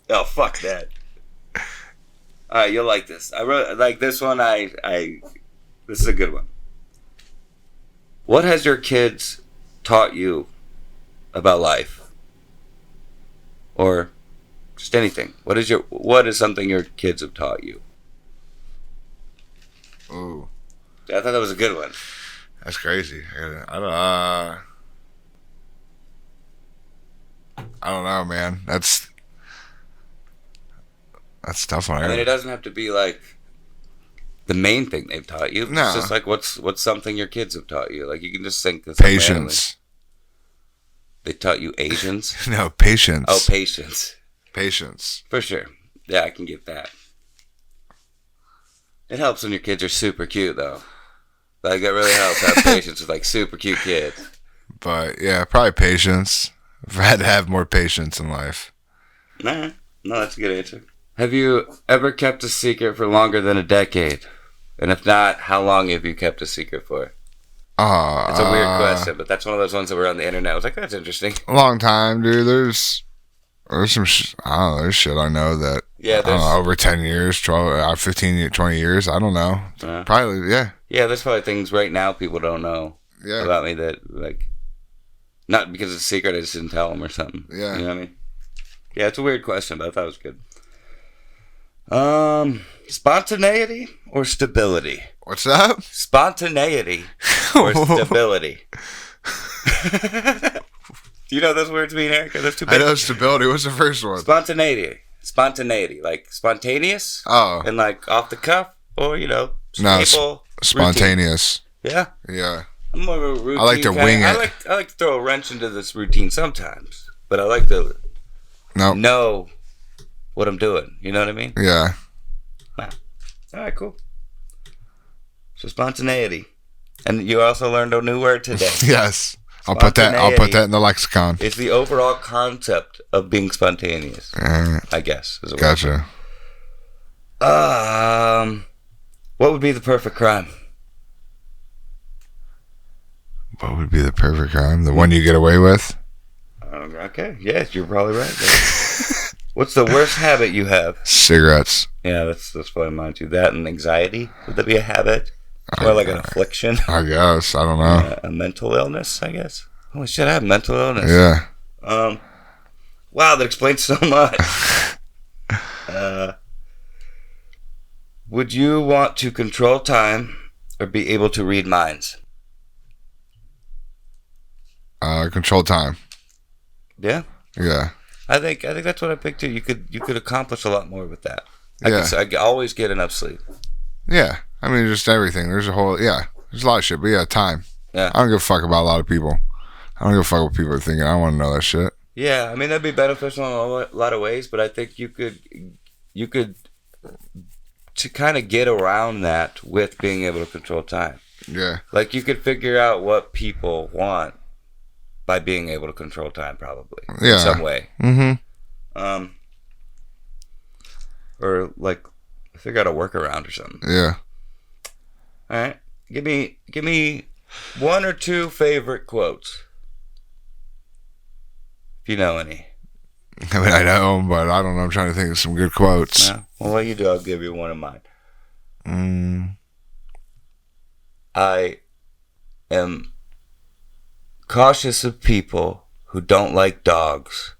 Oh, fuck that. All right, you'll like this. I wrote like this one. This is a good one. What has your kids taught you about life, or just anything? What is something your kids have taught you? Ooh, I thought that was a good one. that's crazy. I don't know, man. That's tough one. I mean, it doesn't have to be like the main thing they've taught you. No. It's just like what's something your kids have taught you. Like you can just think this. Patience. They taught you Asians. No, patience. Oh, patience. Patience. For sure. Yeah, I can get that. It helps when your kids are super cute, though. Like it really helps to have patience with like super cute kids. But yeah, probably patience. I've had to have more patience in life. Nah, no, that's a good answer. Have you ever kept a secret for longer than a decade? And if not, how long have you kept a secret for? It's a weird question, but that's one of those ones that were on the internet. I was like, that's interesting. A long time, dude. There's some I don't know. There's shit I know that. Yeah, I don't know, over 10 years, 12, 15, 20 years. I don't know. Probably, yeah. Yeah, there's probably things right now people don't know Yeah. about me that like. Not because it's a secret, I just didn't tell them or something. Yeah. You know what I mean? Yeah, it's a weird question, but I thought it was good. Spontaneity or stability? What's that? Spontaneity or stability? Do you know those words mean, Erica? Those two. I know stability. What's the first one? Spontaneity, like spontaneous. Oh. And like off the cuff, or No, stable. spontaneous. Routine. Yeah. Yeah. I'm more of a routine. I like to wing it. I like to throw a wrench into this routine sometimes, but I like to know what I'm doing. You know what I mean? Yeah. Wow. All right, cool. So spontaneity, and you also learned a new word today. Yes. I'll put that in the lexicon. It's the overall concept of being spontaneous. I guess. Is Gotcha. What would be the perfect crime? What would be the perfect crime? The one you get away with? Okay. Yes, you're probably right. What's the worst habit you have? Cigarettes. Yeah, that's probably mine too. That and anxiety. Would that be a habit? Or like an affliction? I guess. I don't know. A mental illness, I guess. Holy shit, I have mental illness. Yeah. Wow, that explains so much. Would you want to control time or be able to read minds? Control time. Yeah? Yeah. I think that's what I picked too. You could accomplish a lot more with that. I could always get enough sleep. Yeah. I mean, just everything. There's a lot of shit, but yeah, time. Yeah. I don't give a fuck about a lot of people. I don't give a fuck what people are thinking. I want to know that shit. Yeah, I mean, that'd be beneficial in a lot of ways, but I think you could to kind of get around that with being able to control time. Yeah. Like you could figure out what people want by being able to control time, probably. Yeah. In some way. Mm-hmm. Or like figure out a workaround or something. Yeah. All right. Give me one or two favorite quotes. If you know any. I mean, I know them, but I don't know. I'm trying to think of some good quotes. No? Well, what you do, I'll give you one of mine. I am cautious of people who don't like dogs,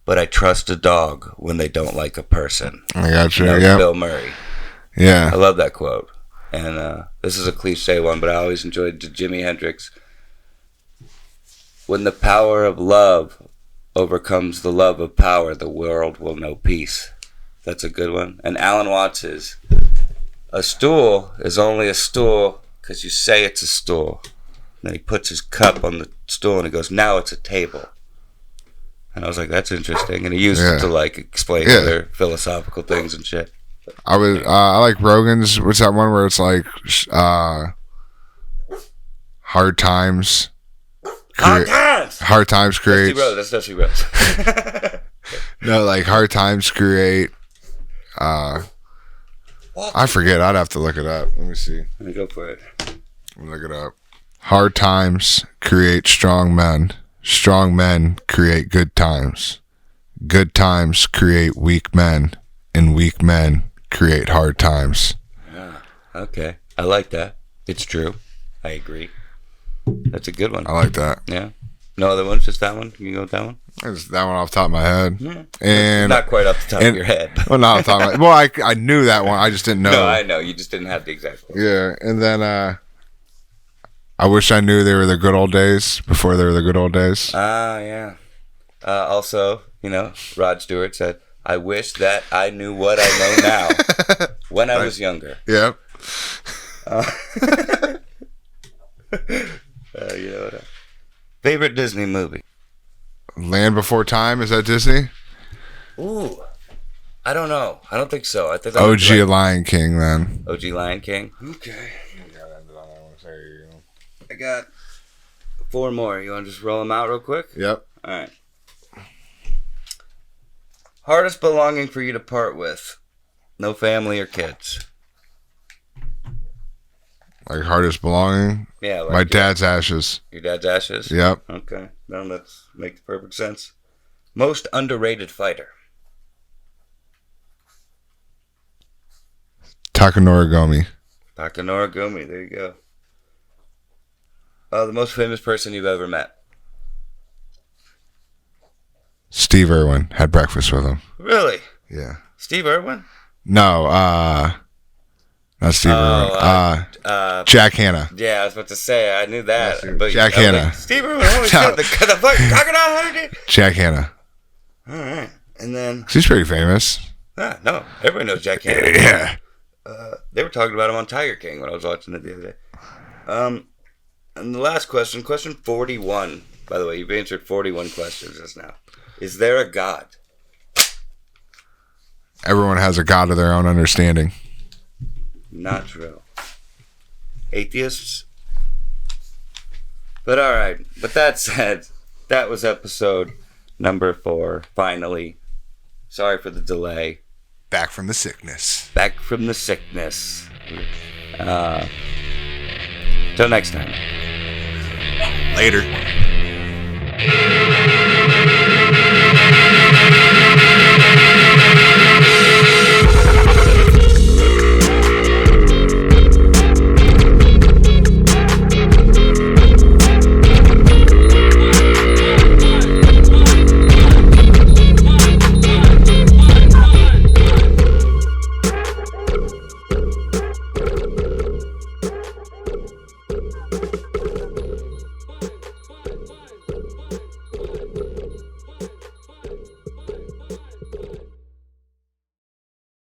but I trust a dog when they don't like a person. I got you. Yeah. Bill Murray. Yeah. I love that quote. And this is a cliche one, but I always enjoyed Jimi Hendrix. when the power of love overcomes the love of power, the world will know peace. That's a good one. And Alan Watts is, a stool is only a stool because you say it's a stool. And then he puts his cup on the stool and he goes, now it's a table. And I was like, that's interesting. And he used it to like explain other philosophical things and shit. I like Rogan's. What's that one where it's like hard times? Hard times create. That's Dusty Rhodes. No, like hard times create. I forget. I'd have to look it up. Let me see. Let me go for it. Let me look it up. Hard times create strong men. Strong men create good times. Good times create weak men. And weak men create hard times. Yeah. Okay. I like that. It's true. I agree. That's a good one. I like that. Yeah. No other ones? Just that one? You can go with that one? Just that one off the top of my head. Yeah. And not quite off the top of your head. Well, not off the top of my head. Well, I knew that one. I just didn't know. No, I know. You just didn't have the exact one. Yeah. And then I wish I knew they were the good old days before they were the good old days. Yeah. Also, Rod Stewart said, I wish that I knew what I know now when I was younger. Yep. Favorite Disney movie? Land Before Time, is that Disney? Ooh, I don't know. I don't think so. I think OG Lion King, then. OG Lion King. Okay. I got 4 more. You want to just roll them out real quick? Yep. All right. Hardest belonging for you to part with? No family or kids? Like hardest belonging? Yeah. Like my dad's ashes. Your dad's ashes? Yep. Okay. No, that makes perfect sense. Most underrated fighter? Takanori Gomi. Takanori Gomi. There you go. The most famous person you've ever met? Steve Irwin. Had breakfast with him. Really? Yeah. Steve Irwin? No, not Steve Irwin. Jack Hanna. Yeah, I was about to say, I knew that. But Jack Hanna. Like, Steve Irwin, holy shit, the crocodile. Jack Hanna. All right. And then... He's pretty famous. No, everybody knows Jack Hanna. Yeah. They were talking about him on Tiger King when I was watching it the other day. And the last question 41. By the way, you've answered 41 questions just now. Is there a God? Everyone has a God of their own understanding. Not true. Atheists? But alright, with that said, that was episode number 4, finally. Sorry for the delay. Back from the sickness. Till next time. Later.